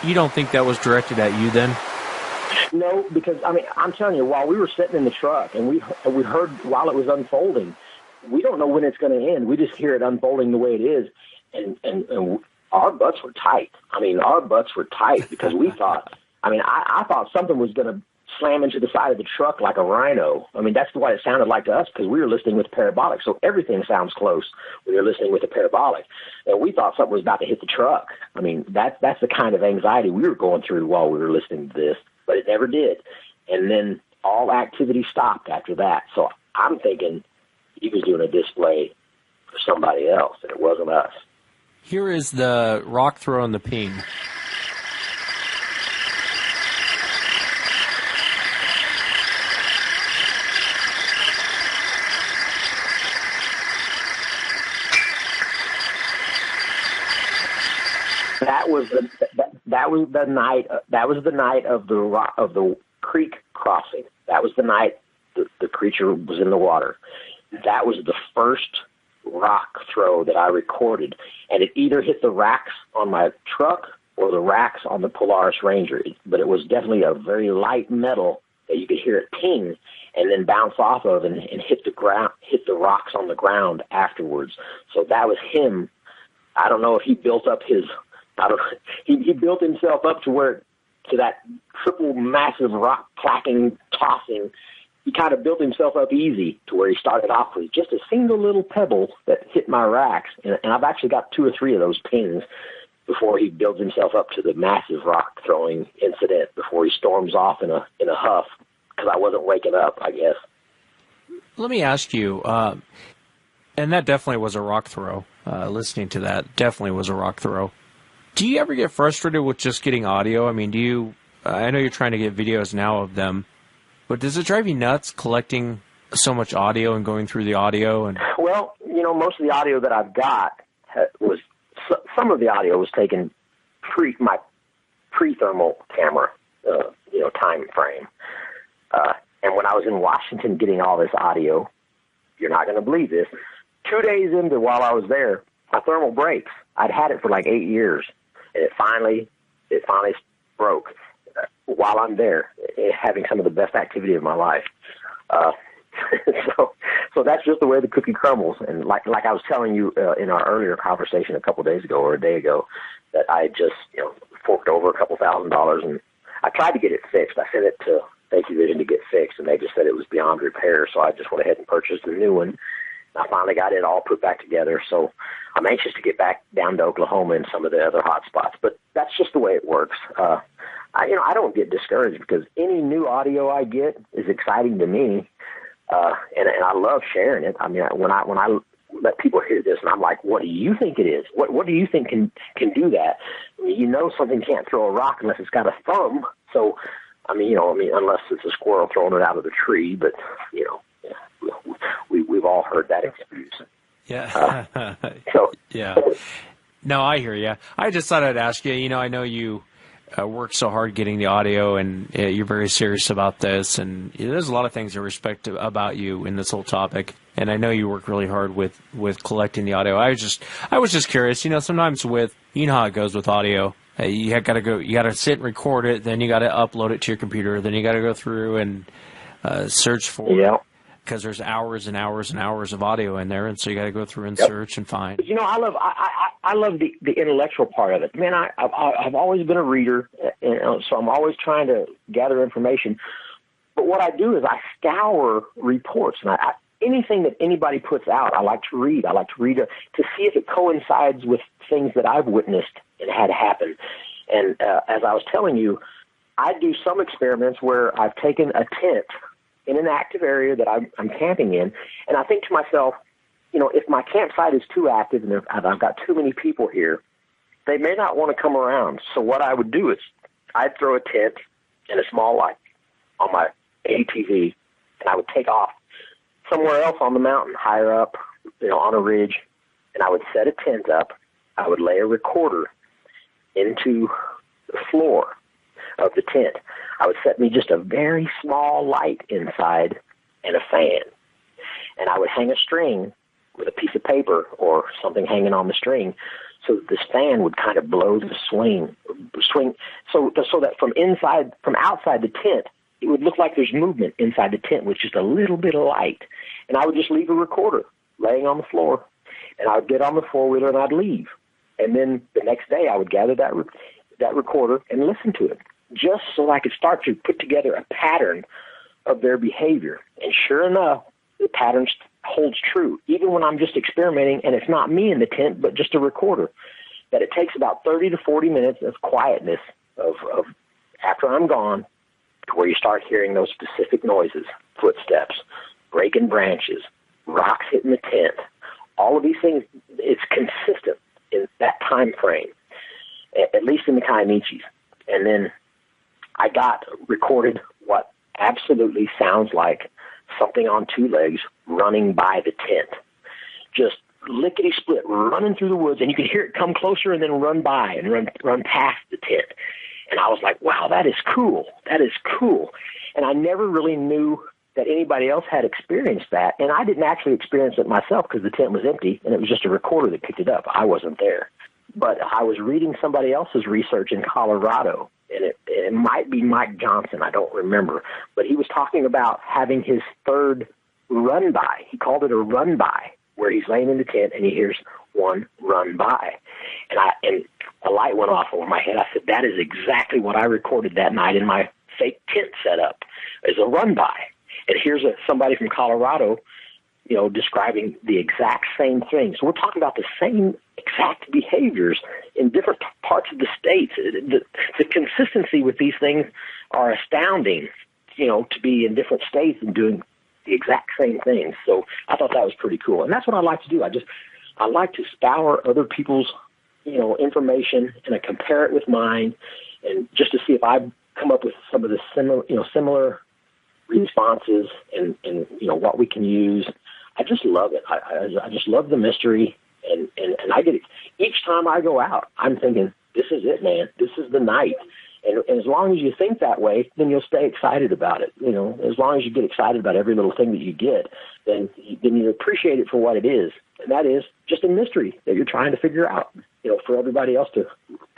You don't think that was directed at you then? No, because, I mean, I'm telling you, while we were sitting in the truck and we heard while it was unfolding, we don't know when it's going to end. We just hear it unfolding the way it is. And our butts were tight. I mean, our butts were tight because we thought, I mean, I thought something was going to slam into the side of the truck like a rhino. I mean, that's what it sounded like to us because we were listening with the parabolic. So everything sounds close when you're listening with the parabolic. And we thought something was about to hit the truck. I mean, that's the kind of anxiety we were going through while we were listening to this, but it never did. And then all activity stopped after that. So I'm thinking he was doing a display for somebody else, and it wasn't us. Here is the rock throw and the ping. That was the night of the creek crossing. That was the night the creature was in the water. That was the first rock throw that I recorded, and it either hit the racks on my truck or the racks on the Polaris Ranger. But it was definitely a very light metal that you could hear it ping and then bounce off of and hit the ground, hit the rocks on the ground afterwards. So that was him. I don't know if he built up he built himself up to that triple massive rock clacking, tossing. He kind of built himself up easy to where he started off with just a single little pebble that hit my racks. And I've actually got 2 or 3 of those pings before he builds himself up to the massive rock throwing incident before he storms off in a huff because I wasn't waking up, I guess. Let me ask you, and that definitely was a rock throw. Listening to that definitely was a rock throw. Do you ever get frustrated with just getting audio? I mean, I know you're trying to get videos now of them, but does it drive you nuts collecting so much audio and going through the audio? Well, most of the audio that I've got some of the audio was taken my pre-thermal camera, time frame. And when I was in Washington getting all this audio, you're not going to believe this, 2 days into while I was there, my thermal breaks. I'd had it for like 8 years, and it finally broke while I'm there, having some of the best activity of my life. So that's just the way the cookie crumbles. And like I was telling you in our earlier conversation a couple of days ago or a day ago, that I just forked over a couple $1,000, and I tried to get it fixed. I sent it to Thank You Vision to get fixed, and they just said it was beyond repair. So I just went ahead and purchased a new one. I finally got it all put back together, so I'm anxious to get back down to Oklahoma and some of the other hot spots. But that's just the way it works. I don't get discouraged because any new audio I get is exciting to me, and I love sharing it. I mean, when I let people hear this, and I'm like, "What do you think it is? What do you think can do that?" I mean, something can't throw a rock unless it's got a thumb. So, unless it's a squirrel throwing it out of the tree, but we've all heard that excuse. Yeah. Yeah. No, I hear you. I just thought I'd ask you. I know you work so hard getting the audio, and you're very serious about this. And there's a lot of things I respect about you in this whole topic. And I know you work really hard with collecting the audio. I was just curious. Sometimes how it goes with audio. You got to sit and record it, then you got to upload it to your computer, then you got to go through and search for it. Because there's hours and hours and hours of audio in there, and so you got to go through and search and find. I love the intellectual part of it. Man, I've always been a reader, so I'm always trying to gather information. But what I do is I scour reports, and anything that anybody puts out, I like to read. I like to read to see if it coincides with things that I've witnessed and had happen. And as I was telling you, I do some experiments where I've taken a tent in an active area that I'm camping in, and I think to myself, if my campsite is too active and I've got too many people here, they may not want to come around. So what I would do is I'd throw a tent and a small light on my ATV, and I would take off somewhere else on the mountain, higher up, on a ridge, and I would set a tent up. I would lay a recorder into the floor of the tent. I would set me just a very small light inside and a fan. And I would hang a string with a piece of paper or something hanging on the string so that this fan would kind of blow the swing so that from outside the tent, it would look like there's movement inside the tent with just a little bit of light. And I would just leave a recorder laying on the floor, and I would get on the four-wheeler and I'd leave. And then the next day I would gather that recorder and listen to it. just so I could start to put together a pattern of their behavior. And sure enough, the pattern holds true, even when I'm just experimenting and it's not me in the tent, but just a recorder, that it takes about 30 to 40 minutes of quietness of after I'm gone to where you start hearing those specific noises, footsteps, breaking branches, rocks hitting the tent, all of these things. It's consistent in that time frame, at least in the Comanches. And then I got recorded what absolutely sounds like something on two legs running by the tent, just lickety-split, running through the woods, and you could hear it come closer and then run by and run past the tent. And I was like, wow, that is cool. That is cool. And I never really knew that anybody else had experienced that. And I didn't actually experience it myself because the tent was empty and it was just a recorder that picked it up. I wasn't there. But I was reading somebody else's research in Colorado, and it might be Mike Johnson, I don't remember. But he was talking about having his third run-by. He called it a run-by, where he's laying in the tent and he hears one run by. And a light went off over my head. I said, that is exactly what I recorded that night in my fake tent setup, as a run by. And here's somebody from Colorado, describing the exact same thing. So we're talking about the same exact behaviors in different parts of the states. The consistency with these things are astounding, to be in different states and doing the exact same things. So I thought that was pretty cool. And that's what I like to do. I like to scour other people's, information, and I compare it with mine, and just to see if I come up with some of the similar responses and what we can use. I just love it. I just love the mystery, and I get it. Each time I go out, I'm thinking, this is it, man. This is the night. And as long as you think that way, then you'll stay excited about it. As long as you get excited about every little thing that you get, then you appreciate it for what it is. And that is just a mystery that you're trying to figure out, for everybody else to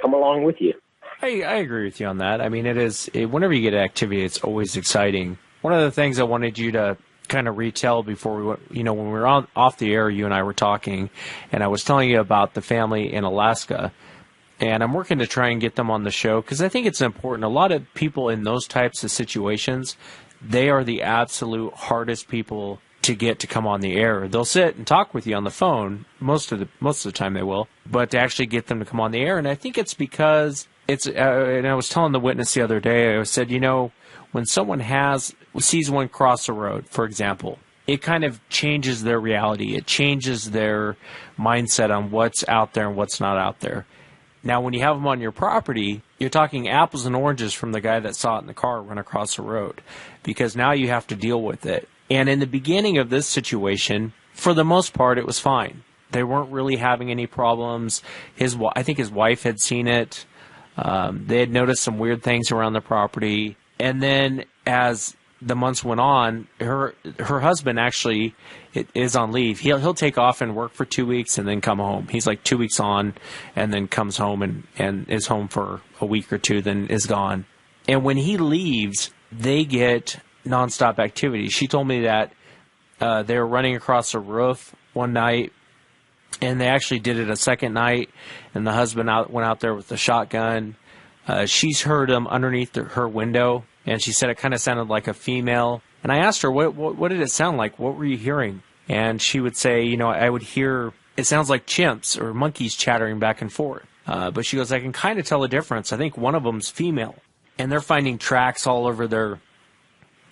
come along with you. I agree with you on that. I mean, whenever you get activity, it's always exciting. One of the things I wanted you to kind of retell before we went, when we were off the air, you and I were talking, and I was telling you about the family in Alaska. And I'm working to try and get them on the show because I think it's important. A lot of people in those types of situations, they are the absolute hardest people to get to come on the air. They'll sit and talk with you on the phone most of the time they will, but to actually get them to come on the air. And I think it's because and I was telling the witness the other day, I said, when someone sees one cross the road, for example, it kind of changes their reality. It changes their mindset on what's out there and what's not out there. Now, when you have them on your property, you're talking apples and oranges from the guy that saw it in the car run across the road, because now you have to deal with it. And in the beginning of this situation, for the most part, it was fine. They weren't really having any problems. I think his wife had seen it. They had noticed some weird things around the property. And then as the months went on, her husband actually is on leave. He'll take off and work for 2 weeks and then come home. He's like 2 weeks on and then comes home and is home for a week or two, then is gone. And when he leaves, they get nonstop activity. She told me that they were running across a roof one night, and they actually did it a second night, and the husband went out there with the shotgun. She's heard him underneath her window, and she said it kind of sounded like a female. And I asked her, what did it sound like? What were you hearing? And she would say, I would hear, it sounds like chimps or monkeys chattering back and forth. But she goes, I can kind of tell the difference. I think one of them's female. And they're finding tracks all over their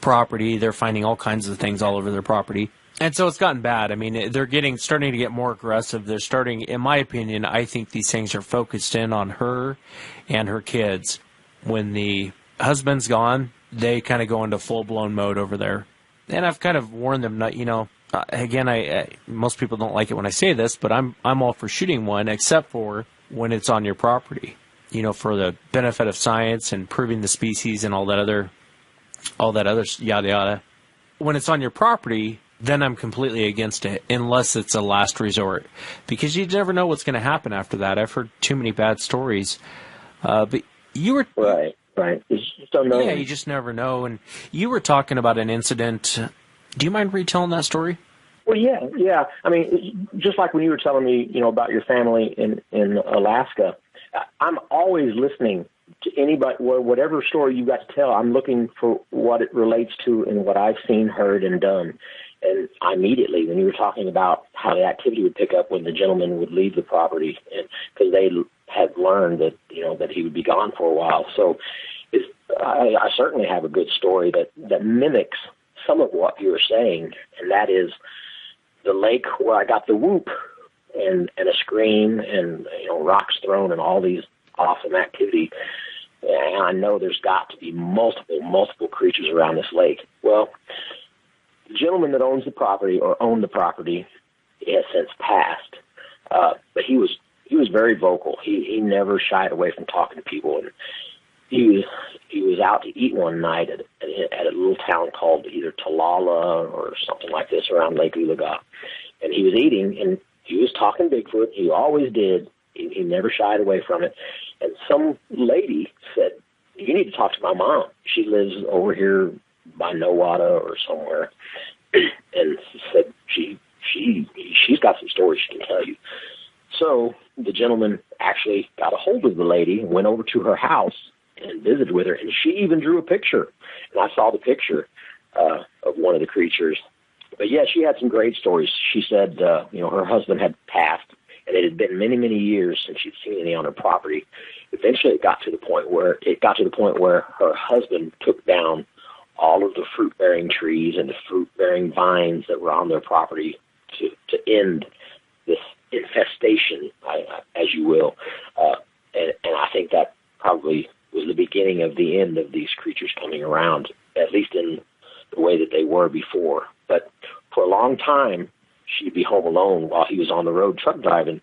property. They're finding all kinds of things all over their property. And so it's gotten bad. I mean, they're starting to get more aggressive. They're starting, in my opinion, I think these things are focused in on her and her kids. When the husband's gone, they kind of go into full-blown mode over there. And I've kind of warned them not, again, most people don't like it when I say this, but I'm all for shooting one, except for when it's on your property, for the benefit of science and proving the species and all that other yada yada. When it's on your property, then I'm completely against it, unless it's a last resort, because you never know what's going to happen after that. I've heard too many bad stories. But you were right. You just don't know. Yeah, you just never know. And you were talking about an incident. Do you mind retelling that story? Well, yeah. I mean, just like when you were telling me, about your family in Alaska, I'm always listening to anybody, whatever story you got to tell, I'm looking for what it relates to and what I've seen, heard, and done. And I immediately, when you were talking about how the activity would pick up when the gentleman would leave the property, and because they had learned that, you know, that he would be gone for a while. So I certainly have a good story that mimics some of what you were saying, and that is the lake where I got the whoop and a scream and, you know, rocks thrown and all these awesome activity. And I know there's got to be multiple creatures around this lake. Well, the gentleman that owns the property or owned the property has since passed, but he was very vocal. He never shied away from talking to people, and he was out to eat one night at a little town called either Talala or something like this around Lake Ulaga, and he was eating and he was talking Bigfoot. He always did. He never shied away from it. And some lady said, "You need to talk to my mom. She lives over here by Nowata or somewhere." And she said she's got some stories she can tell you. So the gentleman actually got a hold of the lady and went over to her house and visited with her, and she even drew a picture. And I saw the picture of one of the creatures. But yeah, she had some great stories. She said, you know, her husband had passed, and it had been many, many years since she'd seen any on her property. Eventually, it got to the point where her husband took down all of the fruit-bearing trees and the fruit-bearing vines that were on their property to end this infestation, as you will. And I think that probably was the beginning of the end of these creatures coming around, at least in the way that they were before. But for a long time, she'd be home alone while he was on the road truck driving,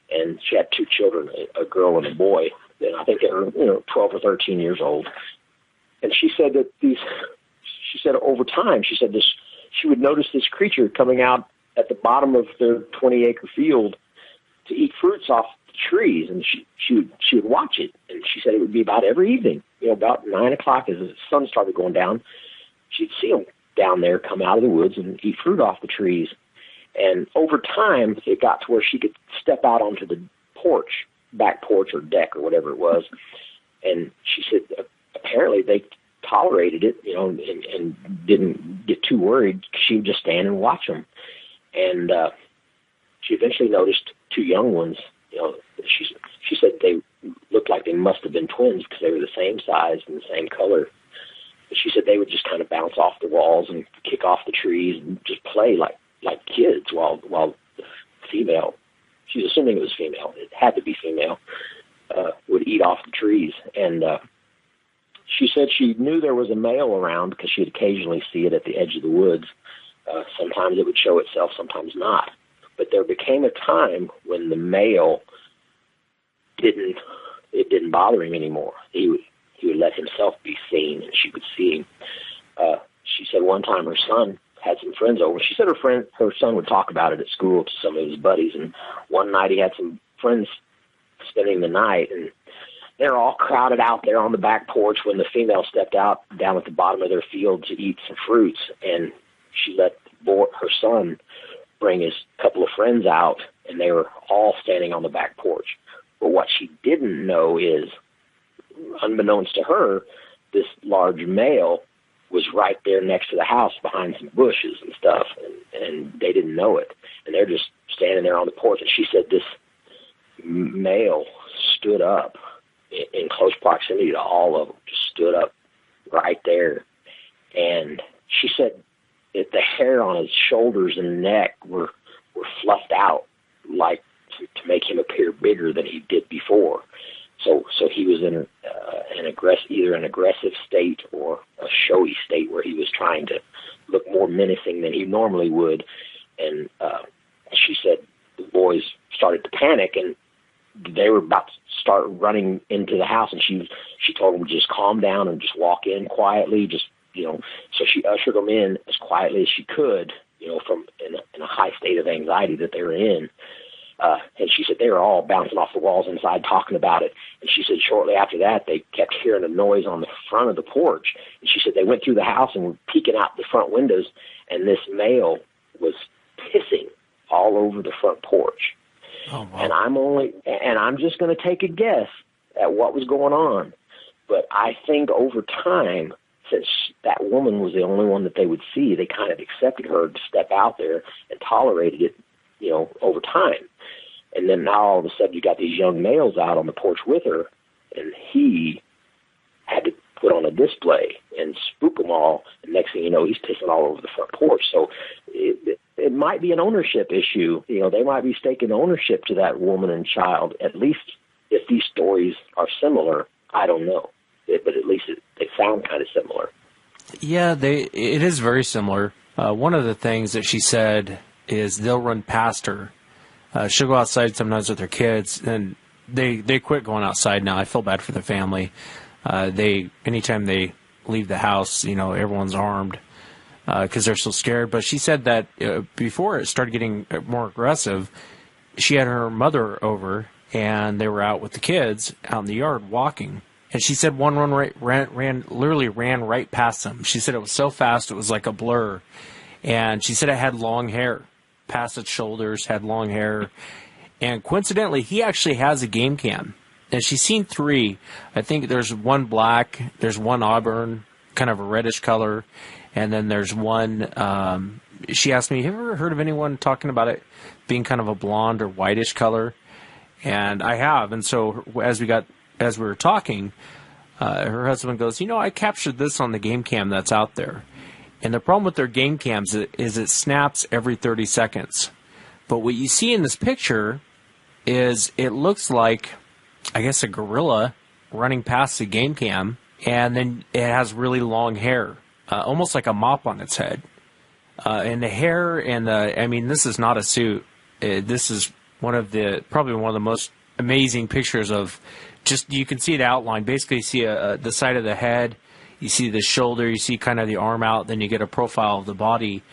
and she had two children, a girl and a boy. And I think they were, 12 or 13 years old. And she said that over time, she would notice this creature coming out at the bottom of their 20-acre field to eat fruits off the trees, and she would watch it. And she said it would be about every evening, about 9 o'clock as the sun started going down, she'd see him down there come out of the woods and eat fruit off the trees. And over time, it got to where she could step out onto the porch, back porch or deck or whatever it was. And she said apparently they tolerated it, and didn't get too worried. She would just stand and watch them. And she eventually noticed two young ones. She said they looked like they must have been twins because they were the same size and the same color. But she said they would just kind of bounce off the walls and kick off the trees and just play like kids while the female, she's assuming it was female, it had to be female, would eat off the trees. And she said she knew there was a male around because she'd occasionally see it at the edge of the woods. Sometimes it would show itself, sometimes not. But there became a time when the male it didn't bother him anymore. He would let himself be seen, and she would see him. She said one time her son had some friends over. She said her son would talk about it at school to some of his buddies, and one night he had some friends spending the night, and they're all crowded out there on the back porch when the female stepped out down at the bottom of their field to eat some fruits, and she let her son bring his couple of friends out, and they were all standing on the back porch. But what she didn't know is, unbeknownst to her, this large male was right there next to the house behind some bushes and stuff, and they didn't know it. And they're just standing there on the porch, and she said this male stood up in close proximity to all of them, just stood up right there. And she said that the hair on his shoulders and neck were fluffed out, like to make him appear bigger than he did before. So he was in either an aggressive state or a showy state where he was trying to look more menacing than he normally would. And she said the boys started to panic, and they were about to start running into the house, and she told them to just calm down and just walk in quietly, so she ushered them in as quietly as she could, from in a high state of anxiety that they were in. And she said they were all bouncing off the walls inside talking about it. And she said shortly after that, they kept hearing a noise on the front of the porch. And she said they went through the house and were peeking out the front windows, and this male was pissing all over the front porch. Oh, wow. And I'm just going to take a guess at what was going on. But I think over time, since that woman was the only one that they would see, they kind of accepted her to step out there and tolerated it, over time. And then now all of a sudden you got these young males out on the porch with her, and he had to put on a display and spook them all. And next thing you know, he's pissing all over the front porch. So it might be an ownership issue. They might be staking ownership to that woman and child, at least if these stories are similar. I don't know. But at least they sound kind of similar. Yeah, it is very similar. One of the things that she said is they'll run past her. She'll go outside sometimes with her kids, and they quit going outside now. I feel bad for the family. Anytime they leave the house, everyone's armed because they're so scared. But she said that before it started getting more aggressive, she had her mother over, and they were out with the kids out in the yard walking. And she said one literally ran right past them. She said it was so fast it was like a blur. And she said it had long hair, past its shoulders, had long hair. And coincidentally, he actually has a game cam. And she's seen 3. I think there's one black, there's one auburn, kind of a reddish color. And then there's one, she asked me, have you ever heard of anyone talking about it being kind of a blonde or whitish color? And I have. And so as we were talking, her husband goes, I captured this on the game cam that's out there. And the problem with their game cams is it snaps every 30 seconds. But what you see in this picture is it looks like, I guess, a gorilla running past the game cam, and then it has really long hair, almost like a mop on its head. And the hair and this is not a suit. This is probably one of the most amazing pictures of just, you can see the outline. Basically, you see the side of the head, you see the shoulder, you see kind of the arm out, then you get a profile of the body.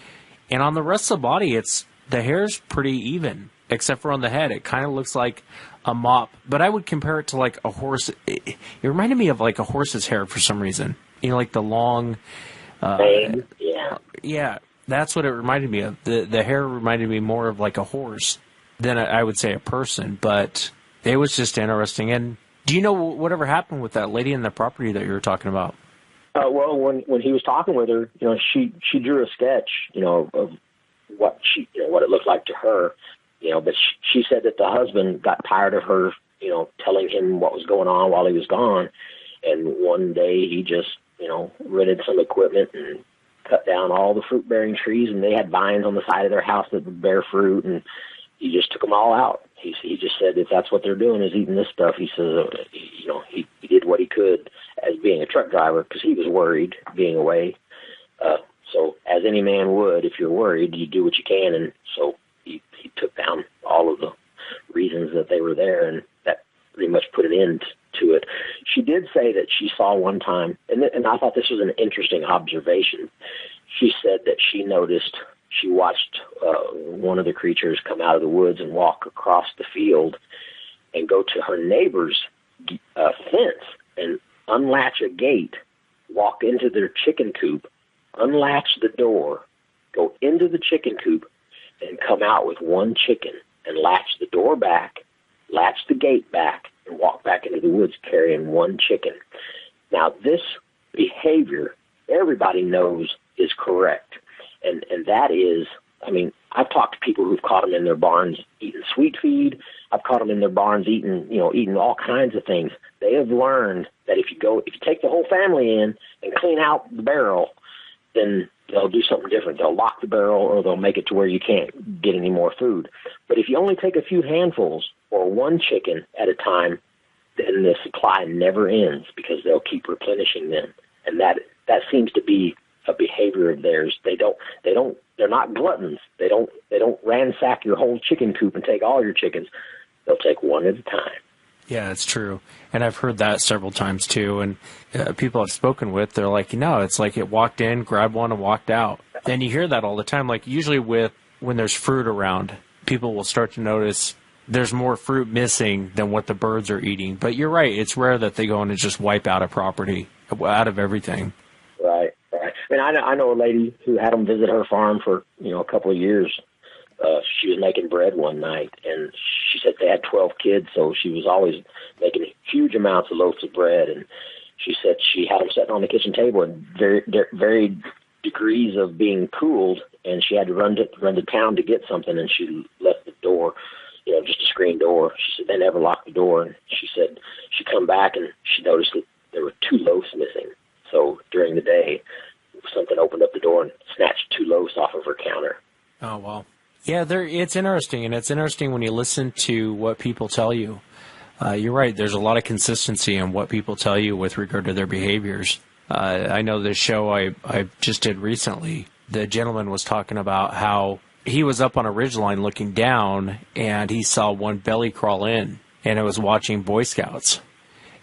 And on the rest of the body, the hair's pretty even, except for on the head. It kind of looks like a mop. But I would compare it to like a horse. It reminded me of like a horse's hair for some reason. Like the long... Yeah, that's what it reminded me of. The hair reminded me more of like a horse than I would say a person. But it was just interesting. And do you know whatever happened with that lady in the property that you were talking about? Well, when he was talking with her, she drew a sketch, of what what it looked like to her, but she said that the husband got tired of her, telling him what was going on while he was gone. And one day he just, rented some equipment and cut down all the fruit-bearing trees, and they had vines on the side of their house that would bear fruit, and he just took them all out. He just said if that's what they're doing is eating this stuff, he says, he did what he could as being a truck driver because he was worried being away. So as any man would, if you're worried, you do what you can. And so he took down all of the reasons that they were there, and that pretty much put an end to it. She did say that she saw one time, and I thought this was an interesting observation. She said that she watched one of the creatures come out of the woods and walk across the field and go to her neighbor's fence and unlatch a gate, walk into their chicken coop, unlatch the door, go into the chicken coop, and come out with one chicken and latch the door back, latch the gate back, and walk back into the woods carrying one chicken. Now, this behavior, everybody knows is correct. And that is, I've talked to people who've caught them in their barns eating sweet feed. I've caught them in their barns eating all kinds of things. They have learned that if you take the whole family in and clean out the barrel, then they'll do something different. They'll lock the barrel, or they'll make it to where you can't get any more food. But if you only take a few handfuls or one chicken at a time, then the supply never ends because they'll keep replenishing them. And that seems to be a behavior of theirs. They're not gluttons. They don't ransack your whole chicken coop and take all your chickens. They'll take one at a time. Yeah, it's true. And I've heard that several times too. And people I've spoken with, they're like, it's like it walked in, grabbed one, and walked out. And you hear that all the time. Like usually when there's fruit around, people will start to notice there's more fruit missing than what the birds are eating. But you're right. It's rare that they go in and just wipe out a property, out of everything. Right. And I know a lady who had them visit her farm for, a couple of years. She was making bread one night, and she said they had 12 kids, so she was always making huge amounts of loaves of bread. And she said she had them sitting on the kitchen table in very degrees of being cooled, and she had to run to town to get something, and she left the door, just a screen door. She said they never locked the door, and she said she come back and she noticed that there were 2 loaves missing. So during the day, something opened up the door and snatched 2 loaves off of her counter. Oh, wow. Yeah, it's interesting, and it's interesting when you listen to what people tell you. You're right. There's a lot of consistency in what people tell you with regard to their behaviors. I know this show I just did recently, the gentleman was talking about how he was up on a ridgeline looking down, and he saw one belly crawl in, and it was watching Boy Scouts.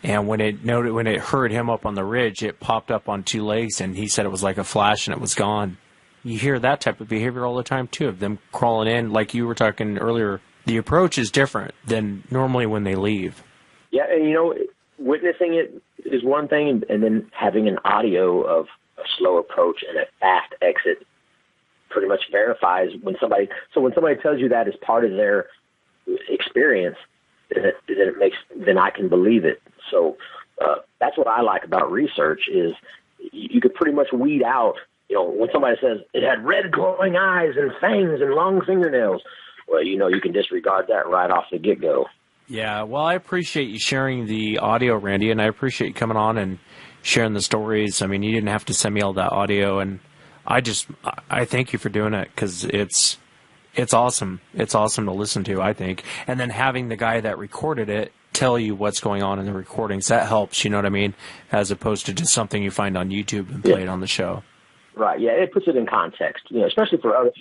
And when it heard him up on the ridge, it popped up on 2 legs, and he said it was like a flash, and it was gone. You hear that type of behavior all the time, too, of them crawling in. Like you were talking earlier, the approach is different than normally when they leave. Yeah, and, witnessing it is one thing, and then having an audio of a slow approach and a fast exit pretty much verifies when somebody tells you that as part of their experience, then I can believe it. So that's what I like about research is you could pretty much weed out, when somebody says it had red glowing eyes and fangs and long fingernails, well, you can disregard that right off the get-go. Yeah, well, I appreciate you sharing the audio, Randy, and I appreciate you coming on and sharing the stories. I mean, you didn't have to send me all that audio, and I thank you for doing it because it's awesome. It's awesome to listen to, I think. And then having the guy that recorded it tell you what's going on in the recordings, that helps, you know what I mean, as opposed to just something you find on YouTube and play it on the show. Right, yeah, it puts it in context, especially for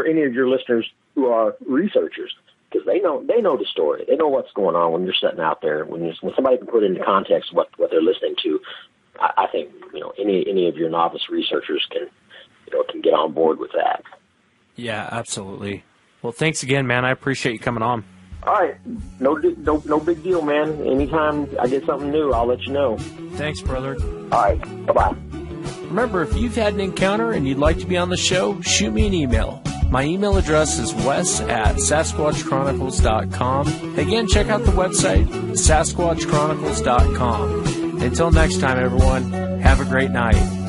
any of your listeners who are researchers. Because they know the story. They know what's going on when you're sitting out there. When somebody can put into context what they're listening to, I think any of your novice researchers can get on board with that. Yeah, absolutely. Well, thanks again, man. I appreciate you coming on. All right, no big deal, man. Anytime I get something new, I'll let you know. Thanks, brother. All right, bye-bye. Remember, if you've had an encounter and you'd like to be on the show, shoot me an email. My email address is wes@sasquatchchronicles.com. Again, check out the website, sasquatchchronicles.com. Until next time, everyone, have a great night.